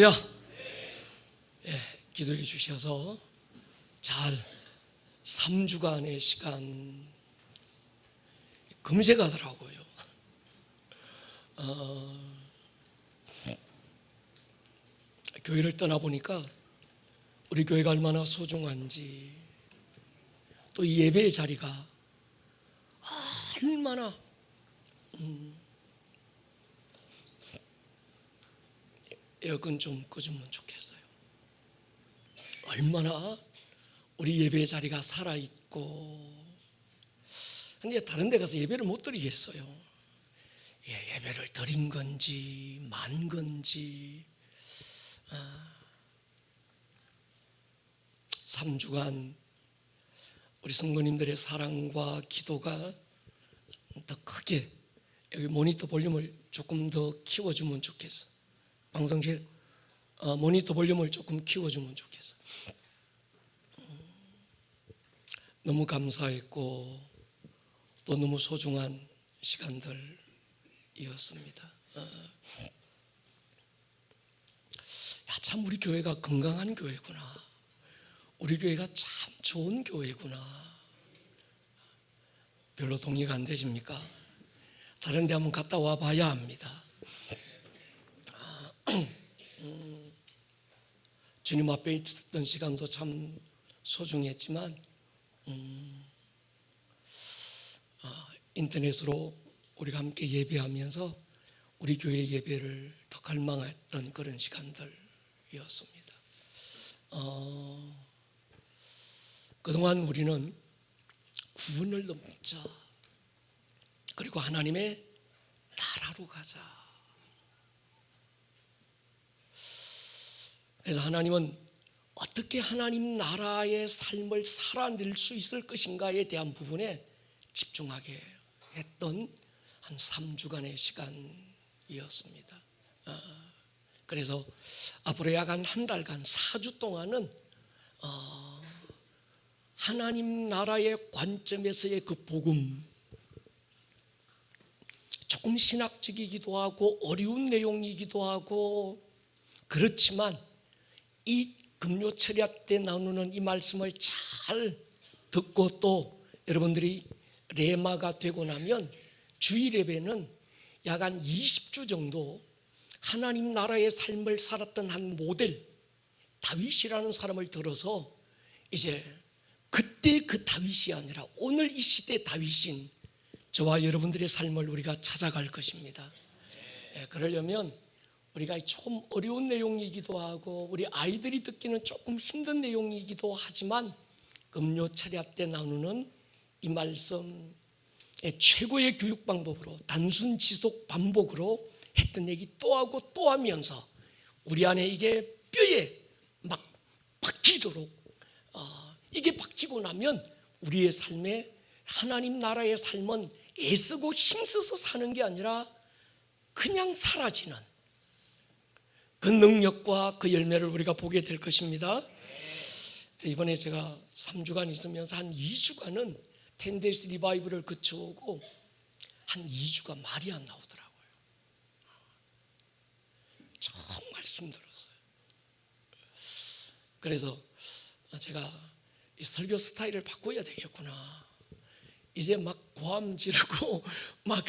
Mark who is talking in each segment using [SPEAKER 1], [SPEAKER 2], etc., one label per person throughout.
[SPEAKER 1] 할렐루야. 기도해 주셔서 잘 3주간의 시간 금세 가더라고요. 교회를 떠나보니까 우리 교회가 얼마나 소중한지, 또 이 예배의 자리가 얼마나 에어컨 좀 꺼주면 좋겠어요. 얼마나 우리 예배의 자리가 살아있고, 근데 다른 데 가서 예배를 못 드리겠어요. 예배를 드린 건지 만 건지. 3주간 우리 성도님들의 사랑과 기도가 더 크게, 여기 모니터 볼륨을 조금 더 키워주면 좋겠어. 방송실 모니터 볼륨을 조금 키워주면 좋겠어. 너무 감사했고 또 너무 소중한 시간들이었습니다. 참 우리 교회가 건강한 교회구나. 우리 교회가 참 좋은 교회구나. 별로 동의가 안 되십니까? 다른 데 한번 갔다 와 봐야 합니다. 주님 앞에 있었던 시간도 참 소중했지만 인터넷으로 우리가 함께 예배하면서 우리 교회 예배를 더 갈망했던 그런 시간들이었습니다. 그동안 우리는 구원을 넘자, 그리고 하나님의 나라로 가자. 그래서 하나님은 어떻게 하나님 나라의 삶을 살아낼 수 있을 것인가에 대한 부분에 집중하게 했던 한 3주간의 시간이었습니다. 그래서 앞으로 약 한 달간 4주 동안은 하나님 나라의 관점에서의 그 복음, 조금 신학적이기도 하고 어려운 내용이기도 하고 그렇지만 이 금요철야 때 나누는 이 말씀을 잘 듣고 또 여러분들이 레마가 되고 나면 주일 예배는 약 한 20주 정도 하나님 나라의 삶을 살았던 한 모델 다윗이라는 사람을 들어서 이제 그때 그 다윗이 아니라 오늘 이 시대 다윗인 저와 여러분들의 삶을 우리가 찾아갈 것입니다. 그러려면 우리가 좀 어려운 내용이기도 하고 우리 아이들이 듣기는 조금 힘든 내용이기도 하지만 금요철야 때 나누는 이 말씀의 최고의 교육 방법으로 단순 지속 반복으로 했던 얘기 또 하고 또 하면서 우리 안에 이게 뼈에 막 박히도록, 이게 박히고 나면 우리의 삶에 하나님 나라의 삶은 애쓰고 힘써서 사는 게 아니라 그냥 사라지는 그 능력과 그 열매를 우리가 보게 될 것입니다. 이번에 제가 3주간 있으면서 한 2주간은 10days 리바이브를 거쳐오고 한 2주가 말이 안 나오더라고요. 정말 힘들었어요. 그래서 제가 이 설교 스타일을 바꿔야 되겠구나. 이제 막 고함 지르고 막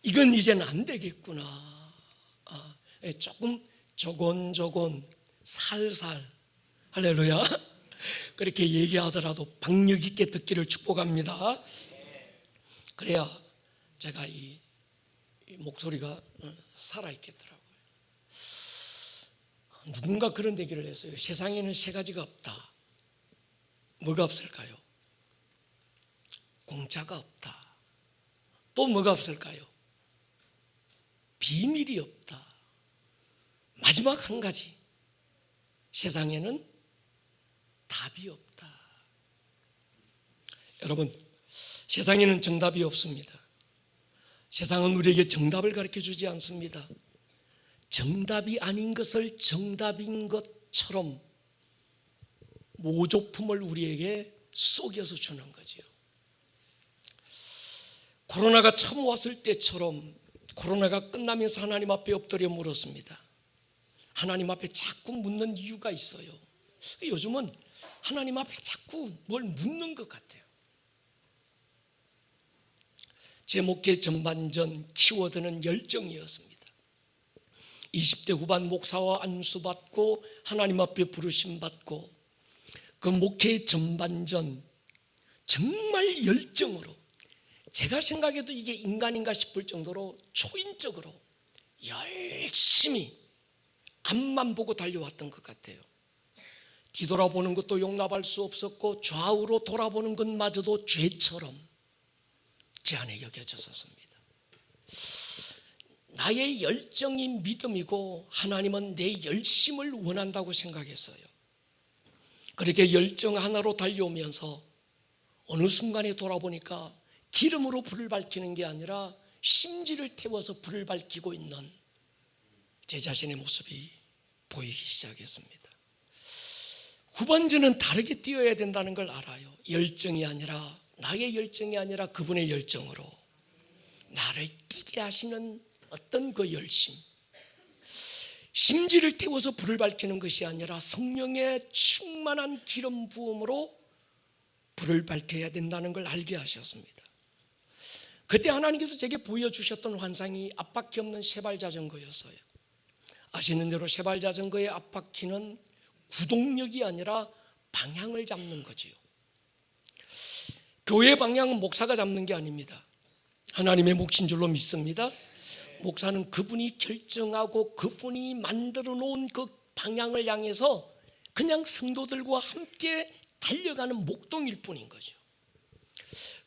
[SPEAKER 1] 이건 이제는 안 되겠구나. 조금 조곤조곤 살살, 할렐루야, 그렇게 얘기하더라도 박력 있게 듣기를 축복합니다. 그래야 제가 이 목소리가 살아있겠더라고요. 누군가 그런 얘기를 했어요. 세상에는 세 가지가 없다. 뭐가 없을까요? 공짜가 없다. 또 뭐가 없을까요? 비밀이 없다. 마지막 한 가지, 세상에는 답이 없다. 여러분, 세상에는 정답이 없습니다. 세상은 우리에게 정답을 가르쳐 주지 않습니다. 정답이 아닌 것을 정답인 것처럼 모조품을 우리에게 속여서 주는 거지요. 코로나가 처음 왔을 때처럼 코로나가 끝나면서 하나님 앞에 엎드려 물었습니다. 하나님 앞에 자꾸 묻는 이유가 있어요. 요즘은 하나님 앞에 자꾸 뭘 묻는 것 같아요. 제 목회 전반전 키워드는 열정이었습니다. 20대 후반 목사와 안수받고 하나님 앞에 부르심 받고 그 목회 전반전 정말 열정으로, 제가 생각해도 이게 인간인가 싶을 정도로 초인적으로 열심히 앞만 보고 달려왔던 것 같아요. 뒤돌아보는 것도 용납할 수 없었고 좌우로 돌아보는 것마저도 죄처럼 제 안에 여겨졌었습니다. 나의 열정이 믿음이고 하나님은 내 열심을 원한다고 생각했어요. 그렇게 열정 하나로 달려오면서 어느 순간에 돌아보니까 기름으로 불을 밝히는 게 아니라 심지를 태워서 불을 밝히고 있는 제 자신의 모습이 보이기 시작했습니다. 후반전은 다르게 뛰어야 된다는 걸 알아요. 열정이 아니라, 나의 열정이 아니라 그분의 열정으로 나를 뛰게 하시는 어떤 그 열심, 심지를 태워서 불을 밝히는 것이 아니라 성령의 충만한 기름 부음으로 불을 밝혀야 된다는 걸 알게 하셨습니다. 그때 하나님께서 제게 보여주셨던 환상이 앞바퀴 없는 쇠발자전거였어요. 아시는 대로 쇠발자전거의 앞바퀴는 구동력이 아니라 방향을 잡는 거지요. 교회 방향은 목사가 잡는 게 아닙니다. 하나님의 몫인 줄로 믿습니다. 목사는 그분이 결정하고 그분이 만들어 놓은 그 방향을 향해서 그냥 성도들과 함께 달려가는 목동일 뿐인 거죠.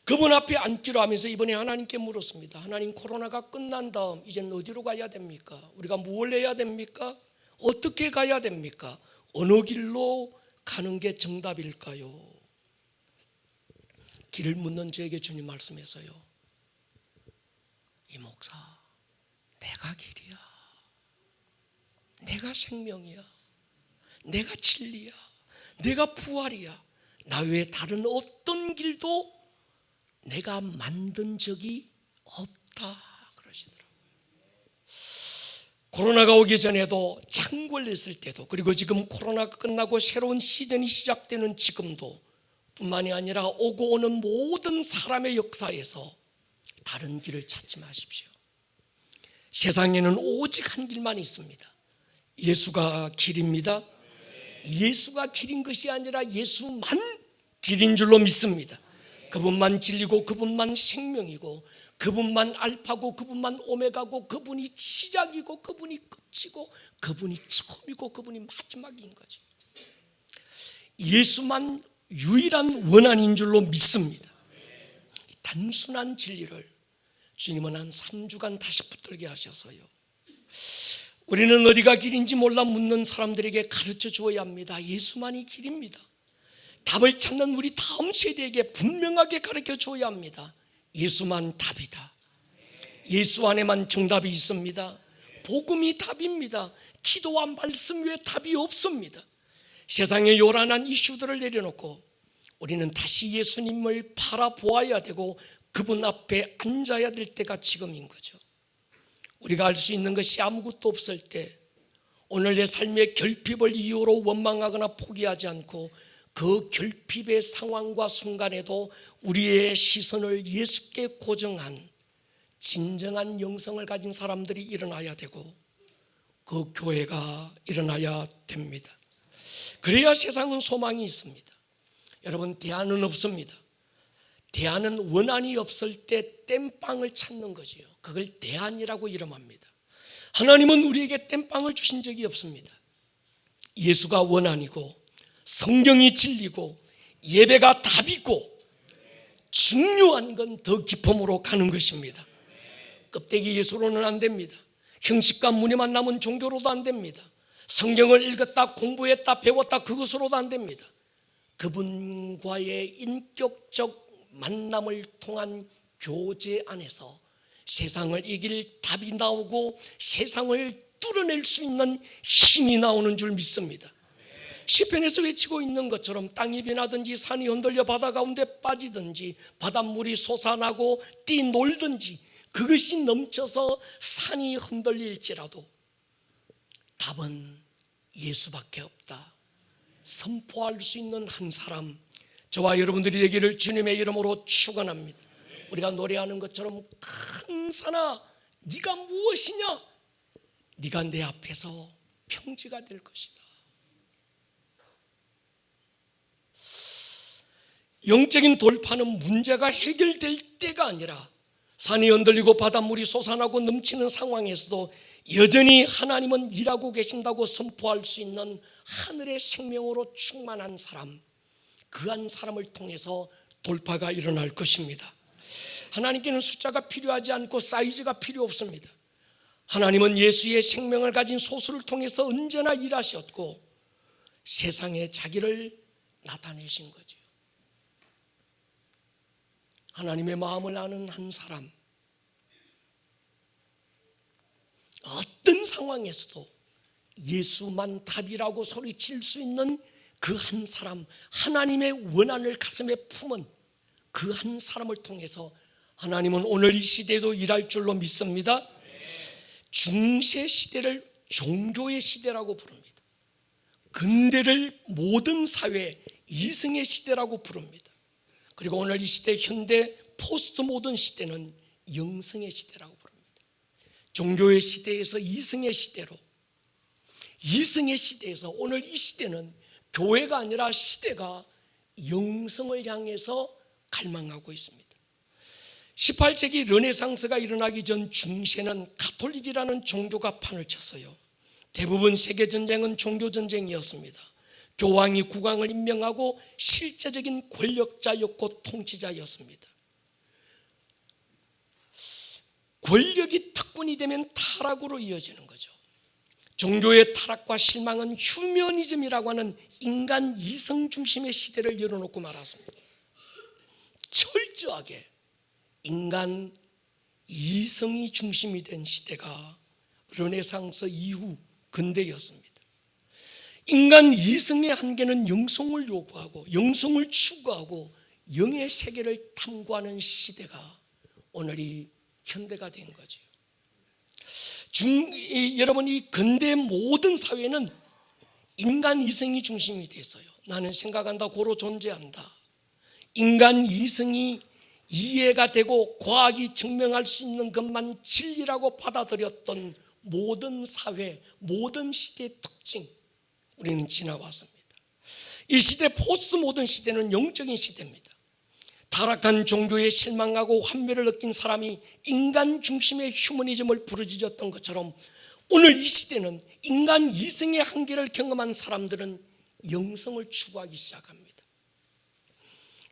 [SPEAKER 1] 그분 앞에 앉기로 하면서 이번에 하나님께 물었습니다. 하나님, 코로나가 끝난 다음 이제는 어디로 가야 됩니까? 우리가 무엇을 해야 됩니까? 어떻게 가야 됩니까? 어느 길로 가는 게 정답일까요? 길을 묻는 저에게 주님 말씀해서요, 이 목사, 내가 길이야, 내가 생명이야, 내가 진리야, 내가 부활이야. 나 외에 다른 어떤 길도 내가 만든 적이 없다 그러시더라고요. 코로나가 오기 전에도, 장 걸렸을 때도, 그리고 지금 코로나가 끝나고 새로운 시즌이 시작되는 지금도 뿐만이 아니라 오고 오는 모든 사람의 역사에서 다른 길을 찾지 마십시오. 세상에는 오직 한 길만 있습니다. 예수가 길입니다. 예수가 길인 것이 아니라 예수만 길인 줄로 믿습니다. 그분만 진리고 그분만 생명이고 그분만 알파고 그분만 오메가고 그분이 시작이고 그분이 끝이고 그분이 처음이고 그분이 마지막인 거죠. 예수만 유일한 원한인 줄로 믿습니다. 단순한 진리를 주님은 한 3주간 다시 붙들게 하셔서요, 우리는 어디가 길인지 몰라 묻는 사람들에게 가르쳐 주어야 합니다. 예수만이 길입니다. 답을 찾는 우리 다음 세대에게 분명하게 가르쳐 줘야 합니다. 예수만 답이다. 예수 안에만 정답이 있습니다. 복음이 답입니다. 기도와 말씀 외에 답이 없습니다. 세상의 요란한 이슈들을 내려놓고 우리는 다시 예수님을 바라보아야 되고 그분 앞에 앉아야 될 때가 지금인 거죠. 우리가 알 수 있는 것이 아무것도 없을 때, 오늘 내 삶의 결핍을 이유로 원망하거나 포기하지 않고 그 결핍의 상황과 순간에도 우리의 시선을 예수께 고정한 진정한 영성을 가진 사람들이 일어나야 되고 그 교회가 일어나야 됩니다. 그래야 세상은 소망이 있습니다. 여러분, 대안은 없습니다. 대안은 원한이 없을 때 땜빵을 찾는 거지요. 그걸 대안이라고 이름합니다. 하나님은 우리에게 땜빵을 주신 적이 없습니다. 예수가 원한이고 성경이 진리고 예배가 답이고 중요한 건 더 깊음으로 가는 것입니다. 껍데기 예수로는 안 됩니다. 형식과 무늬만 남은 종교로도 안 됩니다. 성경을 읽었다, 공부했다, 배웠다, 그것으로도 안 됩니다. 그분과의 인격적 만남을 통한 교제 안에서 세상을 이길 답이 나오고 세상을 뚫어낼 수 있는 힘이 나오는 줄 믿습니다. 시편에서 외치고 있는 것처럼 땅이 변하든지 산이 흔들려 바다 가운데 빠지든지 바닷물이 솟아나고 뛰놀든지 그것이 넘쳐서 산이 흔들릴지라도 답은 예수밖에 없다 선포할 수 있는 한 사람, 저와 여러분들이 되기를 주님의 이름으로 축원합니다. 우리가 노래하는 것처럼 큰 산아 네가 무엇이냐, 네가 내 앞에서 평지가 될 것이다. 영적인 돌파는 문제가 해결될 때가 아니라 산이 흔들리고 바닷물이 솟아나고 넘치는 상황에서도 여전히 하나님은 일하고 계신다고 선포할 수 있는 하늘의 생명으로 충만한 사람, 그 한 사람을 통해서 돌파가 일어날 것입니다. 하나님께는 숫자가 필요하지 않고 사이즈가 필요 없습니다. 하나님은 예수의 생명을 가진 소수를 통해서 언제나 일하셨고 세상에 자기를 나타내신 거죠. 하나님의 마음을 아는 한 사람, 어떤 상황에서도 예수만 답이라고 소리칠 수 있는 그 한 사람, 하나님의 원한을 가슴에 품은 그 한 사람을 통해서 하나님은 오늘 이 시대에도 일할 줄로 믿습니다. 중세 시대를 종교의 시대라고 부릅니다. 근대를 모든 사회 이승의 시대라고 부릅니다. 그리고 오늘 이 시대 현대 포스트 모던 시대는 영성의 시대라고 부릅니다. 종교의 시대에서 이승의 시대로, 이승의 시대에서 오늘 이 시대는 교회가 아니라 시대가 영성을 향해서 갈망하고 있습니다. 18세기 르네상스가 일어나기 전 중세는 가톨릭이라는 종교가 판을 쳤어요. 대부분 세계전쟁은 종교전쟁이었습니다. 교황이 국왕을 임명하고 실제적인 권력자였고 통치자였습니다. 권력이 특권이 되면 타락으로 이어지는 거죠. 종교의 타락과 실망은 휴머니즘이라고 하는 인간 이성 중심의 시대를 열어놓고 말았습니다. 철저하게 인간 이성이 중심이 된 시대가 르네상스 이후 근대였습니다. 인간 이성의 한계는 영성을 요구하고 영성을 추구하고 영의 세계를 탐구하는 시대가 오늘 이 현대가 된 거죠. 여러분, 이 근대 모든 사회는 인간 이성이 중심이 됐어요. 나는 생각한다, 고로 존재한다. 인간 이성이 이해가 되고 과학이 증명할 수 있는 것만 진리라고 받아들였던 모든 사회, 모든 시대의 특징, 우리는 지나왔습니다. 이 시대 포스트 모던 시대는 영적인 시대입니다. 타락한 종교에 실망하고 환멸을 느낀 사람이 인간 중심의 휴머니즘을 부르짖었던 것처럼 오늘 이 시대는 인간 이성의 한계를 경험한 사람들은 영성을 추구하기 시작합니다.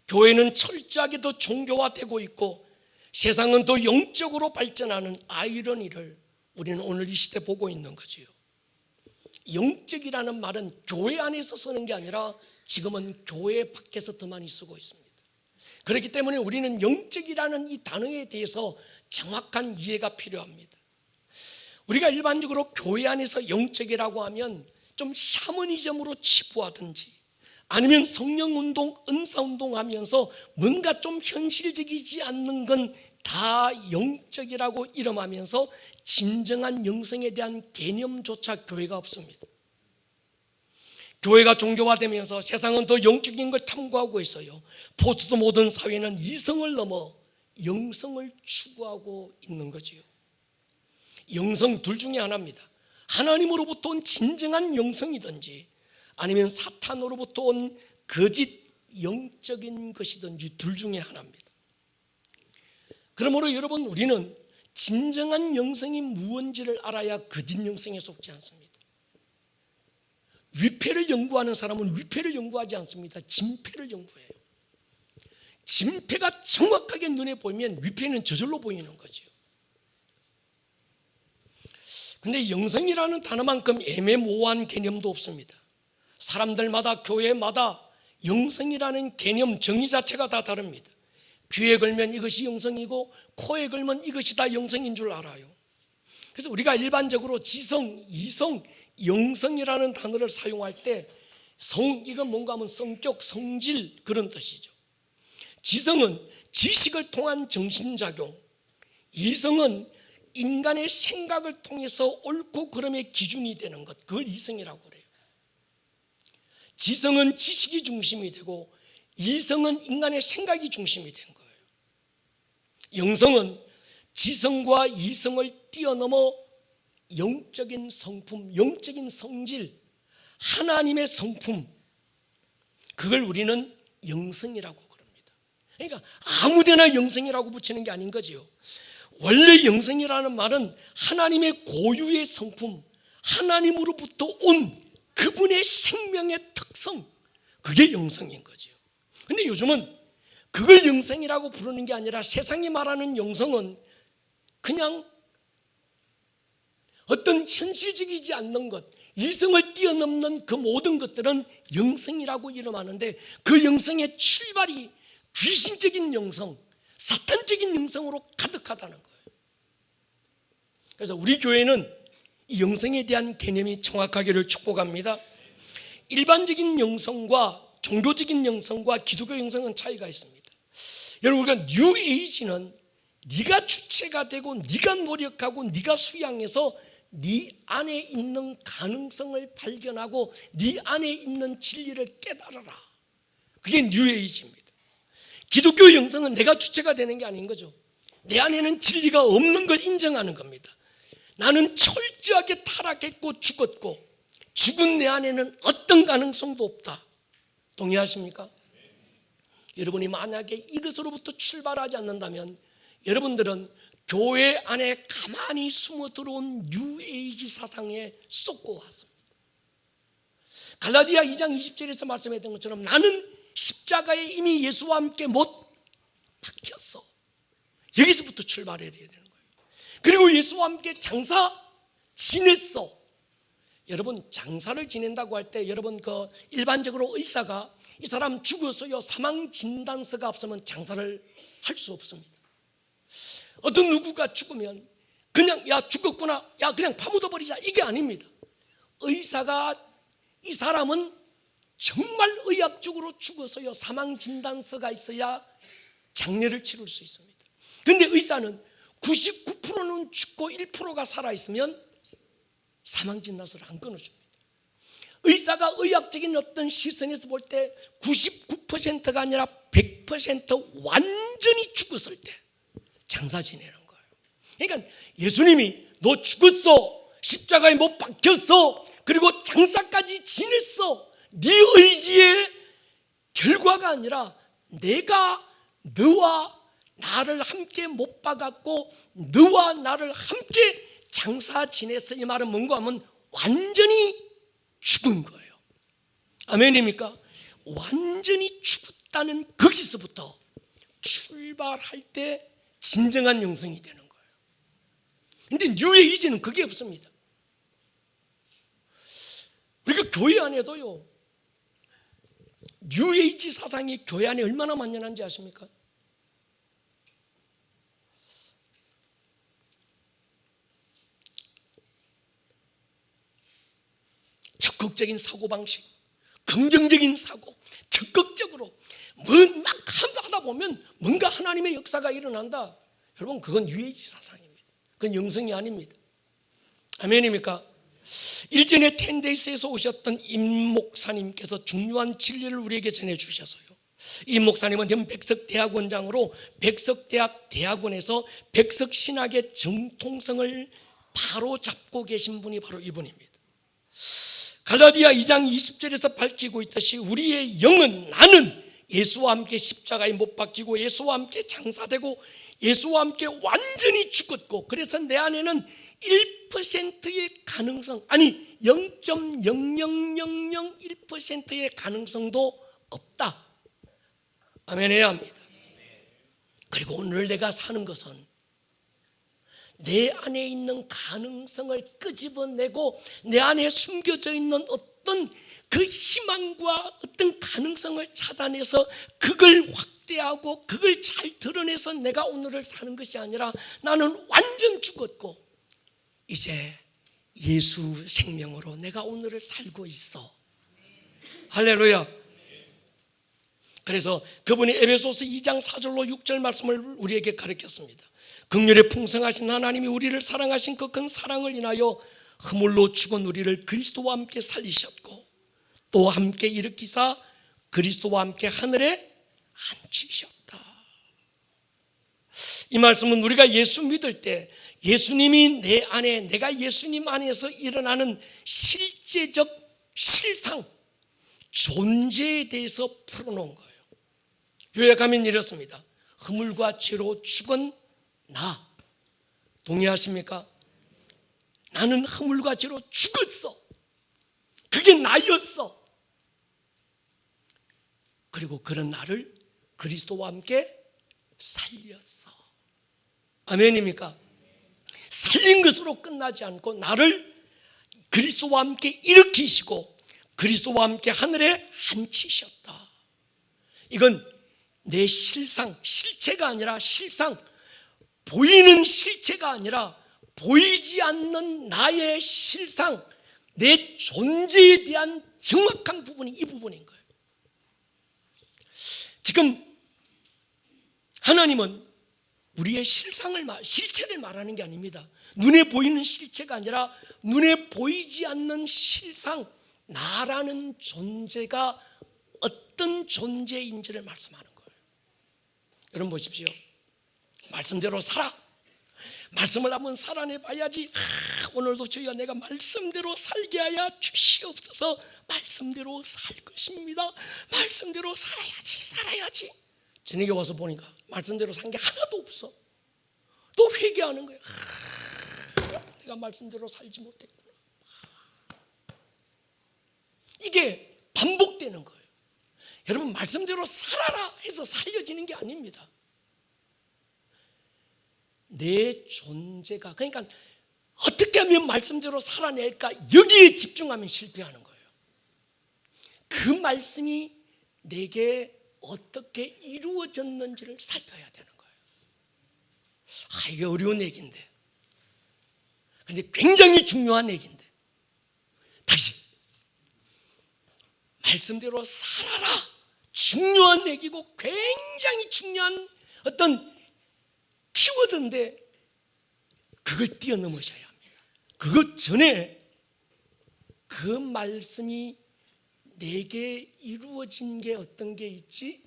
[SPEAKER 1] 교회는 철저하게 더 종교화되고 있고 세상은 더 영적으로 발전하는 아이러니를 우리는 오늘 이 시대 보고 있는 거지요. 영적이라는 말은 교회 안에서 쓰는 게 아니라 지금은 교회 밖에서 더 많이 쓰고 있습니다. 그렇기 때문에 우리는 영적이라는 이 단어에 대해서 정확한 이해가 필요합니다. 우리가 일반적으로 교회 안에서 영적이라고 하면 좀 샤머니즘으로 치부하든지 아니면 성령운동, 은사운동 하면서 뭔가 좀 현실적이지 않는 건 다 영적이라고 이름하면서 진정한 영성에 대한 개념조차 교회가 없습니다. 교회가 종교화되면서 세상은 더 영적인 걸 탐구하고 있어요. 포스트 모던 사회는 이성을 넘어 영성을 추구하고 있는 거지요. 영성 둘 중에 하나입니다. 하나님으로부터 온 진정한 영성이든지 아니면 사탄으로부터 온 거짓 영적인 것이든지 둘 중에 하나입니다. 그러므로 여러분, 우리는 진정한 영성이 무엇인지를 알아야 거짓 영성에 속지 않습니다. 위패를 연구하는 사람은 위패를 연구하지 않습니다. 진패를 연구해요. 진패가 정확하게 눈에 보이면 위패는 저절로 보이는 거죠. 근데 영성이라는 단어만큼 애매모호한 개념도 없습니다. 사람들마다 교회마다 영성이라는 개념 정의 자체가 다 다릅니다. 귀에 걸면 이것이 영성이고 코에 걸면 이것이 다 영성인 줄 알아요. 그래서 우리가 일반적으로 지성, 이성, 영성이라는 단어를 사용할 때 성, 이건 뭔가 하면 성격, 성질 그런 뜻이죠. 지성은 지식을 통한 정신작용, 이성은 인간의 생각을 통해서 옳고 그름의 기준이 되는 것, 그걸 이성이라고 그래요. 지성은 지식이 중심이 되고 이성은 인간의 생각이 중심이 된 거예요. 영성은 지성과 이성을 뛰어넘어 영적인 성품, 영적인 성질, 하나님의 성품, 그걸 우리는 영성이라고 그럽니다. 그러니까 아무데나 영성이라고 붙이는 게 아닌 거지요. 원래 영성이라는 말은 하나님의 고유의 성품, 하나님으로부터 온 그분의 생명의 특성, 그게 영성인 거죠. 근데 요즘은 그걸 영성이라고 부르는 게 아니라 세상이 말하는 영성은 그냥 어떤 현실적이지 않는 것, 이성을 뛰어넘는 그 모든 것들은 영성이라고 이름하는데, 그 영성의 출발이 귀신적인 영성, 사탄적인 영성으로 가득하다는 거예요. 그래서 우리 교회는 이 영성에 대한 개념이 정확하기를 축복합니다. 일반적인 영성과 종교적인 영성과 기독교 영성은 차이가 있습니다. 여러분, 우리가 뉴 에이지는 네가 주체가 되고 네가 노력하고 네가 수양해서 네 안에 있는 가능성을 발견하고 네 안에 있는 진리를 깨달아라, 그게 뉴 에이지입니다. 기독교 영성은 내가 주체가 되는 게 아닌 거죠. 내 안에는 진리가 없는 걸 인정하는 겁니다. 나는 철저하게 타락했고 죽었고 죽은 내 안에는 어떤 가능성도 없다. 동의하십니까? 여러분이 만약에 이것으로부터 출발하지 않는다면 여러분들은 교회 안에 가만히 숨어 들어온 뉴에이지 사상에 쏟고 왔습니다. 갈라디아 2장 20절에서 말씀했던 것처럼 나는 십자가에 이미 예수와 함께 못 박혔어. 여기서부터 출발해야 되는 거예요. 그리고 예수와 함께 장사 지냈어. 여러분, 장사를 지낸다고 할 때 여러분 그 일반적으로 의사가 이 사람 죽었어요, 사망 진단서가 없으면 장사를 할 수 없습니다. 어떤 누구가 죽으면 그냥 야 죽었구나, 야 그냥 파묻어 버리자, 이게 아닙니다. 의사가 이 사람은 정말 의학적으로 죽었어요, 사망 진단서가 있어야 장례를 치를 수 있습니다. 그런데 의사는 99%는 죽고 1%가 살아있으면 사망 진단서를 안 끊어줍니다. 의사가 의학적인 어떤 시선에서 볼 때 99%가 아니라 100% 완전히 죽었을 때 장사 지내는 거예요. 그러니까 예수님이 너 죽었어, 십자가에 못 박혔어, 그리고 장사까지 지냈어, 네 의지의 결과가 아니라 내가 너와 나를 함께 못 박았고 너와 나를 함께 장사 지냈어. 이 말은 뭔가 하면 완전히 죽은 거예요. 아멘입니까? 완전히 죽었다는 거기서부터 출발할 때 진정한 영성이 되는 거예요. 그런데 뉴에이지는 그게 없습니다. 우리가 교회 안에도요, 뉴에이지 사상이 교회 안에 얼마나 만연한지 아십니까? 적극적인 사고방식, 긍정적인 사고, 적극적으로 막 하다 보면 뭔가 하나님의 역사가 일어난다. 여러분, 그건 뉴에이지 사상입니다. 그건 영성이 아닙니다. 아멘입니까? 일전에 10데이스에서 오셨던 임 목사님께서 중요한 진리를 우리에게 전해주셔서요, 임 목사님은 현 백석대학원장으로 백석대학 대학원에서 백석신학의 정통성을 바로 잡고 계신 분이 바로 이분입니다. 갈라디아 2장 20절에서 밝히고 있듯이 우리의 영은, 나는 예수와 함께 십자가에 못 박히고 예수와 함께 장사되고 예수와 함께 완전히 죽었고, 그래서 내 안에는 1%의 가능성, 아니 0.00001%의 가능성도 없다. 아멘 해야 합니다. 그리고 오늘 내가 사는 것은 내 안에 있는 가능성을 끄집어내고 내 안에 숨겨져 있는 어떤 그 희망과 어떤 가능성을 찾아내서 그걸 확대하고 그걸 잘 드러내서 내가 오늘을 사는 것이 아니라 나는 완전 죽었고 이제 예수 생명으로 내가 오늘을 살고 있어. 할렐루야. 그래서 그분이 에베소서 2장 4절로 6절 말씀을 우리에게 가르쳤습니다. 긍휼에 풍성하신 하나님이 우리를 사랑하신 그 큰 사랑을 인하여 허물로 죽은 우리를 그리스도와 함께 살리셨고 또 함께 일으키사 그리스도와 함께 하늘에 앉히셨다. 이 말씀은 우리가 예수 믿을 때 예수님이 내 안에, 내가 예수님 안에서 일어나는 실제적 실상, 존재에 대해서 풀어놓은 거예요. 요약하면 이렇습니다. 허물과 죄로 죽은 나, 동의하십니까? 나는 허물과 죄로 죽었어. 그게 나였어. 그리고 그런 나를 그리스도와 함께 살렸어. 아멘입니까? 살린 것으로 끝나지 않고 나를 그리스도와 함께 일으키시고 그리스도와 함께 하늘에 앉히셨다. 이건 내 실상, 실체가 아니라 실상, 보이는 실체가 아니라 보이지 않는 나의 실상, 내 존재에 대한 정확한 부분이 이 부분인 거예요. 지금 하나님은 우리의 실체를 말하는 게 아닙니다. 눈에 보이는 실체가 아니라 눈에 보이지 않는 실상, 나라는 존재가 어떤 존재인지를 말씀하는 거예요. 여러분 보십시오. 말씀대로 살아. 말씀을 한번 살아내봐야지. 오늘도 주여 내가 말씀대로 살게 하여 주시옵소서. 말씀대로 살 것입니다. 말씀대로 살아야지. 저녁에 와서 보니까 말씀대로 산 게 하나도 없어. 또 회개하는 거예요. 내가 말씀대로 살지 못했구나. 이게 반복되는 거예요. 여러분, 말씀대로 살아라 해서 살려지는 게 아닙니다. 내 존재가, 그러니까 어떻게 하면 말씀대로 살아낼까, 여기에 집중하면 실패하는 거예요. 그 말씀이 내게 어떻게 이루어졌는지를 살펴야 되는 거예요. 이게 어려운 얘기인데, 근데 굉장히 중요한 얘기인데, 다시 말씀대로 살아라, 중요한 얘기고 굉장히 중요한 어떤 키워드인데 그걸 뛰어넘으셔야 합니다. 그것 전에 그 말씀이 내게 이루어진 게 어떤 게 있지?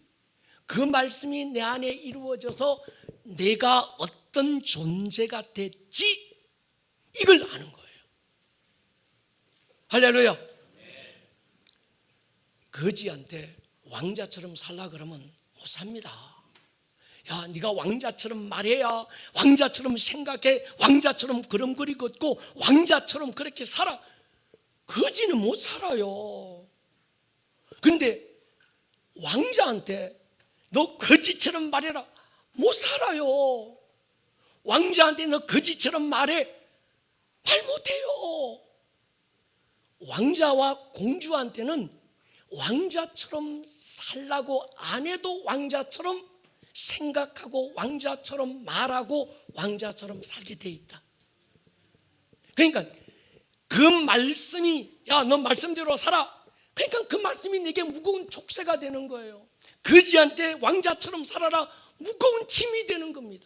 [SPEAKER 1] 그 말씀이 내 안에 이루어져서 내가 어떤 존재가 됐지? 이걸 아는 거예요. 할렐루야. 거지한테 왕자처럼 살라 그러면 못 삽니다. 야, 네가 왕자처럼 말해야, 왕자처럼 생각해, 왕자처럼 걸음걸이 걷고 왕자처럼 그렇게 살아. 거지는 못 살아요. 근데 왕자한테 너 거지처럼 말해라, 못 살아요. 왕자한테 너 거지처럼 말해, 말 못해요. 왕자와 공주한테는 왕자처럼 살라고 안 해도 왕자처럼 생각하고 왕자처럼 말하고 왕자처럼 살게 돼 있다. 그러니까 그 말씀이, 야, 너 말씀대로 살아. 그러니까 그 말씀이 내게 무거운 족쇄가 되는 거예요. 거지한테 왕자처럼 살아라, 무거운 짐이 되는 겁니다.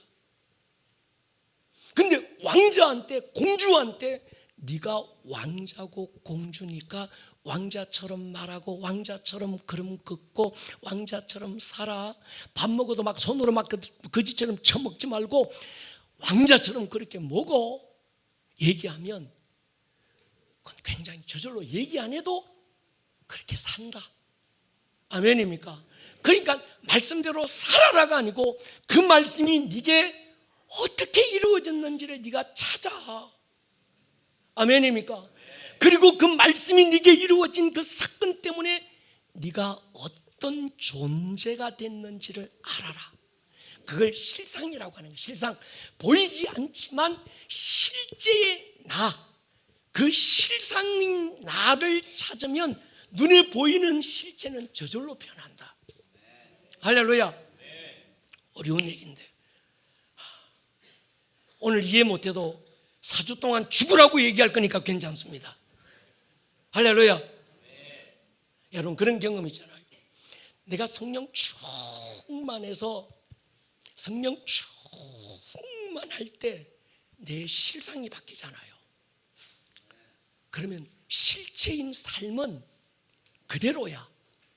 [SPEAKER 1] 근데 왕자한테, 공주한테 네가 왕자고 공주니까 왕자처럼 말하고 왕자처럼 걸음 걷고 왕자처럼 살아. 밥 먹어도 막 손으로 막 거지처럼 처먹지 말고 왕자처럼 그렇게 먹어. 얘기하면 그건 굉장히 저절로 얘기 안 해도 그렇게 산다. 아멘입니까? 그러니까 말씀대로 살아라가 아니고 그 말씀이 네게 어떻게 이루어졌는지를 네가 찾아. 아멘입니까? 그리고 그 말씀이 네게 이루어진 그 사건 때문에 네가 어떤 존재가 됐는지를 알아라. 그걸 실상이라고 하는 거예요. 실상. 보이지 않지만 실제의 나, 그 실상인 나를 찾으면 눈에 보이는 실체는 저절로 변한다. 할렐루야. 어려운 얘기인데 오늘 이해 못해도 4주 동안 죽으라고 얘기할 거니까 괜찮습니다. 할렐루야. 여러분 그런 경험 있잖아요. 내가 성령 충만해서 기도만 할 때 내 실상이 바뀌잖아요. 그러면 실체인 삶은 그대로야.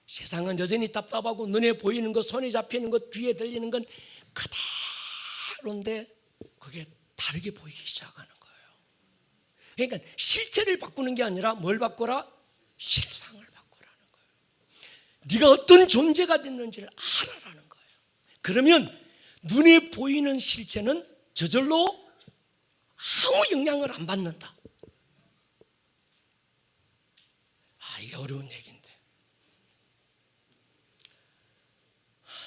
[SPEAKER 1] 세상은 여전히 답답하고 눈에 보이는 것, 손에 잡히는 것, 귀에 들리는 건 그대로인데 그게 다르게 보이기 시작하는 거예요. 그러니까 실체를 바꾸는 게 아니라 뭘 바꾸라? 실상을 바꾸라는 거예요. 네가 어떤 존재가 됐는지를 알아라는 거예요. 그러면 눈에 보이는 실체는 저절로 아무 영향을 안 받는다. 이게 어려운 얘기인데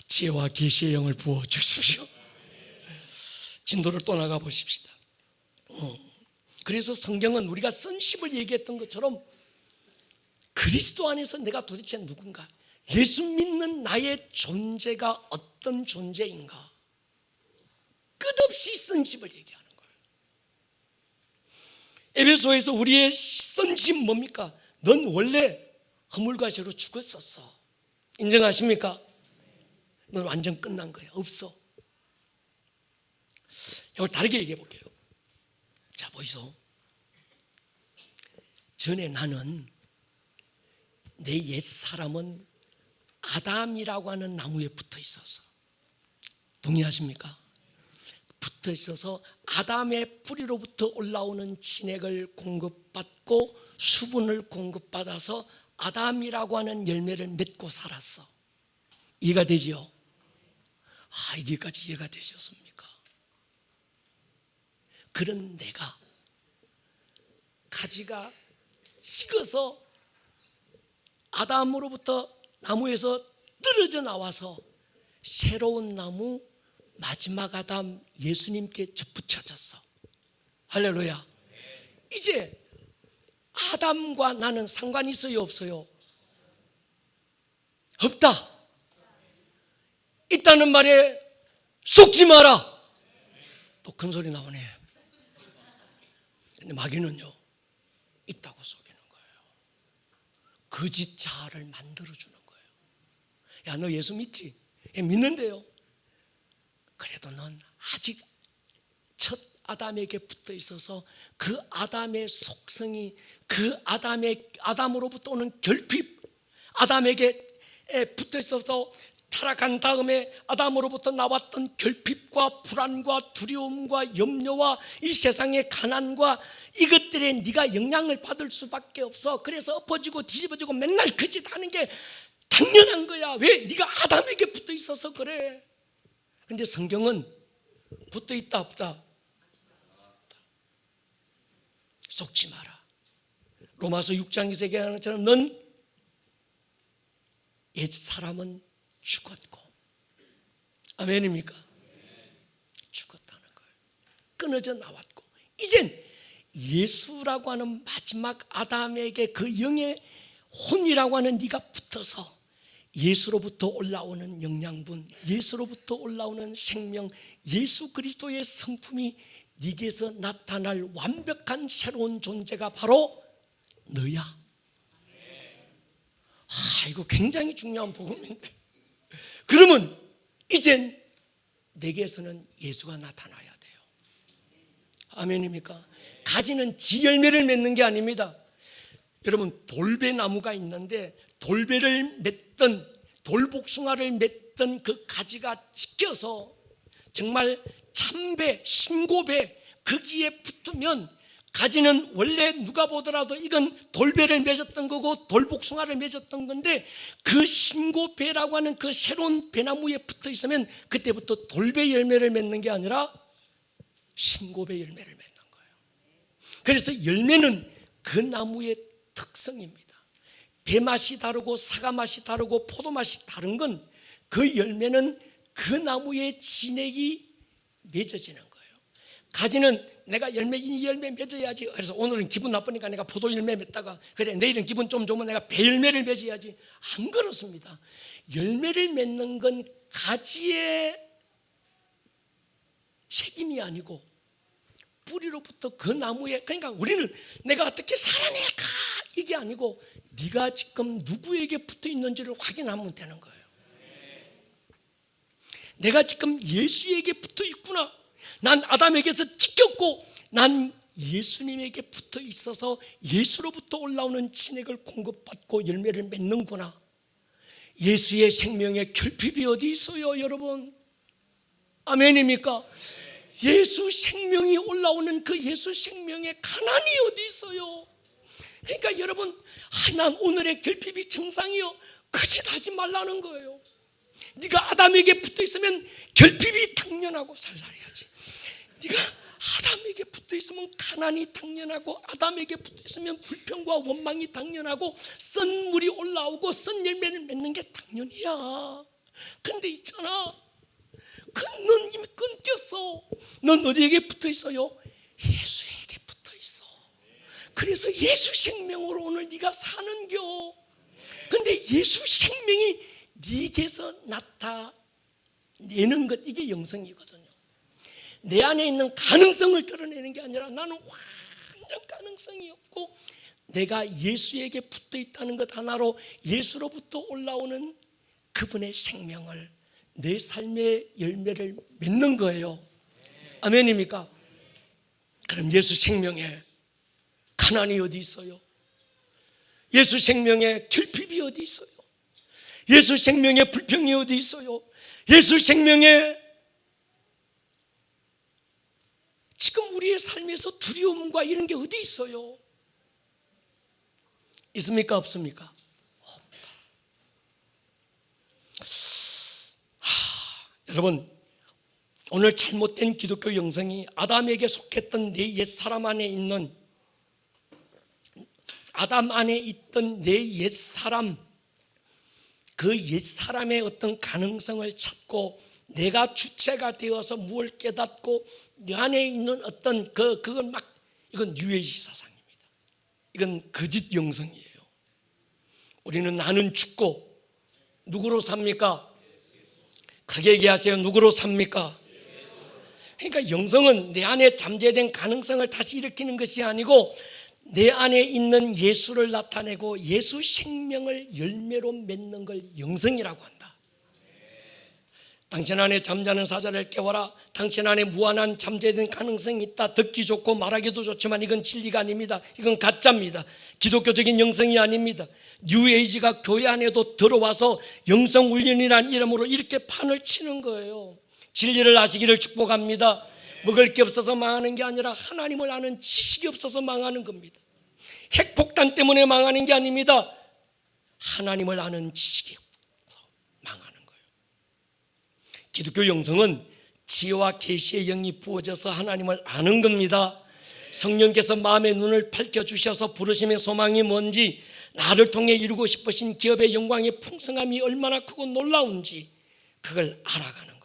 [SPEAKER 1] 지혜와 계시의 영을 부어주십시오. 진도를 또 나가 보십시다. 그래서 성경은 우리가 선심을 얘기했던 것처럼 그리스도 안에서 내가 도대체 누군가, 예수 믿는 나의 존재가 어떤 존재인가, 끝없이 선심을 얘기하는 거예요. 에베소에서 우리의 선심 뭡니까? 넌 원래 허물과 죄로 죽었었어. 인정하십니까? 넌 완전 끝난 거야. 없어. 이걸 다르게 얘기해 볼게요. 자, 보이소. 전에 나는 내 옛사람은 아담이라고 하는 나무에 붙어 있었어. 동의하십니까? 붙어 있어서 아담의 뿌리로부터 올라오는 진액을 공급받고 수분을 공급받아서 아담이라고 하는 열매를 맺고 살았어. 이해가 되지요? 이게까지 이해가 되셨습니까? 그런 내가 가지가 식어서 아담으로부터 나무에서 떨어져 나와서 새로운 나무 마지막 아담 예수님께 접붙여졌어. 할렐루야. 이제 아담과 나는 상관이 있어요, 없어요? 없다. 있다는 말에 속지 마라. 또 큰 소리 나오네. 근데 마귀는요, 있다고 속이는 거예요. 거짓 자아를 만들어주는 거예요. 야, 너 예수 믿지? 믿는데요. 그래도 넌 아직 첫 아담에게 붙어 있어서 그 아담의 속성이, 그 아담으로부터 오는 결핍, 아담에게 붙어 있어서 타락한 다음에 아담으로부터 나왔던 결핍과 불안과 두려움과 염려와 이 세상의 가난과 이것들에 네가 영향을 받을 수밖에 없어. 그래서 엎어지고 뒤집어지고 맨날 그 짓 하는 게 당연한 거야. 왜? 네가 아담에게 붙어 있어서 그래. 근데 성경은 붙어 있다 없다? 속지 마라. 로마서 6장 2절에 하는 것처럼 넌 옛 사람은 죽었고, 아멘입니까? 죽었다는 거예요. 끊어져 나왔고, 이젠 예수라고 하는 마지막 아담에게 그 영의 혼이라고 하는 네가 붙어서 예수로부터 올라오는 영양분, 예수로부터 올라오는 생명, 예수 그리스도의 성품이 네게서 나타날 완벽한 새로운 존재가 바로 너야. 이거 굉장히 중요한 복음인데, 그러면 이젠 내게서는 예수가 나타나야 돼요. 아멘입니까? 가지는 지 열매를 맺는 게 아닙니다. 여러분, 돌배나무가 있는데 돌배를 맺던, 돌복숭아를 맺던 그 가지가 찢겨서 정말 참배, 신고배 거기에 붙으면 가지는 원래 누가 보더라도 이건 돌배를 맺었던 거고 돌복숭아를 맺었던 건데, 그 신고배라고 하는 그 새로운 배나무에 붙어 있으면 그때부터 돌배 열매를 맺는 게 아니라 신고배 열매를 맺는 거예요. 그래서 열매는 그 나무의 특성입니다. 배맛이 다르고 사과맛이 다르고 포도맛이 다른 건 그 열매는 그 나무의 진액이 맺어지는 거예요. 가지는 내가 이 열매 맺어야지. 그래서 오늘은 기분 나쁘니까 내가 포도 열매 맺다가, 그래 내일은 기분 좀 좋으면 내가 배 열매를 맺어야지. 안 그렇습니다. 열매를 맺는 건 가지의 책임이 아니고 뿌리로부터 그 나무에, 그러니까 우리는 내가 어떻게 살아낼까 이게 아니고 네가 지금 누구에게 붙어 있는지를 확인하면 되는 거예요. 내가 지금 예수에게 붙어 있구나. 난 아담에게서 찢겼고 난 예수님에게 붙어 있어서 예수로부터 올라오는 진액을 공급받고 열매를 맺는구나. 예수의 생명에 결핍이 어디 있어요, 여러분? 아멘입니까? 예수 생명이 올라오는 그 예수 생명에 가난이 어디 있어요? 그러니까 여러분, 난 오늘의 결핍이 정상이요, 그 짓 하지 말라는 거예요. 네가 아담에게 붙어 있으면 결핍이 당연하고 살살해야지. 네가 아담에게 붙어 있으면 가난이 당연하고, 아담에게 붙어 있으면 불평과 원망이 당연하고, 썬 물이 올라오고 썬 열매를 맺는 게 당연이야. 근데 있잖아, 넌 이미 끊겼어. 넌 어디에게 붙어 있어요? 예수에게 붙어 있어. 그래서 예수 생명으로 오늘 네가 사는겨. 근데 예수 생명이 네게서 나타내는 것, 이게 영성이거든요. 내 안에 있는 가능성을 드러내는 게 아니라 나는 완전 가능성이 없고 내가 예수에게 붙어 있다는 것 하나로 예수로부터 올라오는 그분의 생명을 내 삶의 열매를 맺는 거예요. 아멘입니까? 그럼 예수 생명에 가난이 어디 있어요? 예수 생명에 결핍이 어디 있어요? 예수 생명에 불평이 어디 있어요? 예수 생명에 지금 우리의 삶에서 두려움과 이런 게 어디 있어요? 있습니까? 없습니까? 없다. 여러분, 오늘 잘못된 기독교 영성이 아담에게 속했던 내 옛사람 안에 있는, 아담 안에 있던 내 옛사람, 그 옛사람의 어떤 가능성을 찾고 내가 주체가 되어서 무엇을 깨닫고 내 안에 있는 어떤 그걸 막, 이건 뉴에이지 사상입니다. 이건 거짓 영성이에요. 우리는 나는 죽고 누구로 삽니까? 크게 얘기하세요. 누구로 삽니까? 그러니까 영성은 내 안에 잠재된 가능성을 다시 일으키는 것이 아니고 내 안에 있는 예수를 나타내고 예수 생명을 열매로 맺는 걸 영성이라고 한다. 당신 안에 잠자는 사자를 깨워라. 당신 안에 무한한 잠재된 가능성이 있다. 듣기 좋고 말하기도 좋지만 이건 진리가 아닙니다. 이건 가짜입니다. 기독교적인 영성이 아닙니다. 뉴에이지가 교회 안에도 들어와서 영성훈련이라는 이름으로 이렇게 판을 치는 거예요. 진리를 아시기를 축복합니다. 먹을 게 없어서 망하는 게 아니라 하나님을 아는 지식이 없어서 망하는 겁니다. 핵폭탄 때문에 망하는 게 아닙니다. 하나님을 아는 지식이 없어서 망하는 거예요. 기독교 영성은 지혜와 계시의 영이 부어져서 하나님을 아는 겁니다. 성령께서 마음의 눈을 밝혀주셔서 부르심의 소망이 뭔지, 나를 통해 이루고 싶으신 기업의 영광의 풍성함이 얼마나 크고 놀라운지 그걸 알아가는 거예요.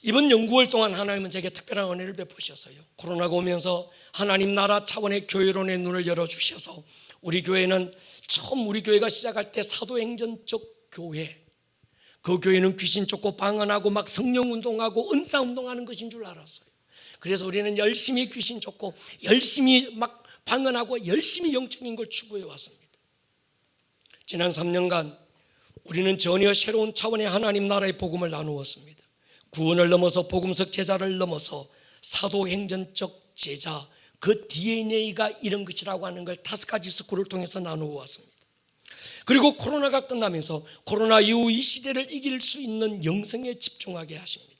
[SPEAKER 1] 이번 연구월 동안 하나님은 제게 특별한 은혜를 베푸셨어요. 코로나가 오면서 하나님 나라 차원의 교회론의 눈을 열어주셔서 우리 교회는 처음 우리 교회가 시작할 때 사도행전적 교회, 그 교회는 귀신 쫓고 방언하고 막 성령운동하고 은사운동하는 것인 줄 알았어요. 그래서 우리는 열심히 귀신 쫓고 열심히 막 방언하고 열심히 영적인 걸 추구해 왔습니다. 지난 3년간 우리는 전혀 새로운 차원의 하나님 나라의 복음을 나누었습니다. 구원을 넘어서 복음적 제자를 넘어서 사도행전적 제자, 그 DNA가 이런 것이라고 하는 걸 5가지 스쿨을 통해서 나누어 왔습니다. 그리고 코로나가 끝나면서 코로나 이후 이 시대를 이길 수 있는 영성에 집중하게 하십니다.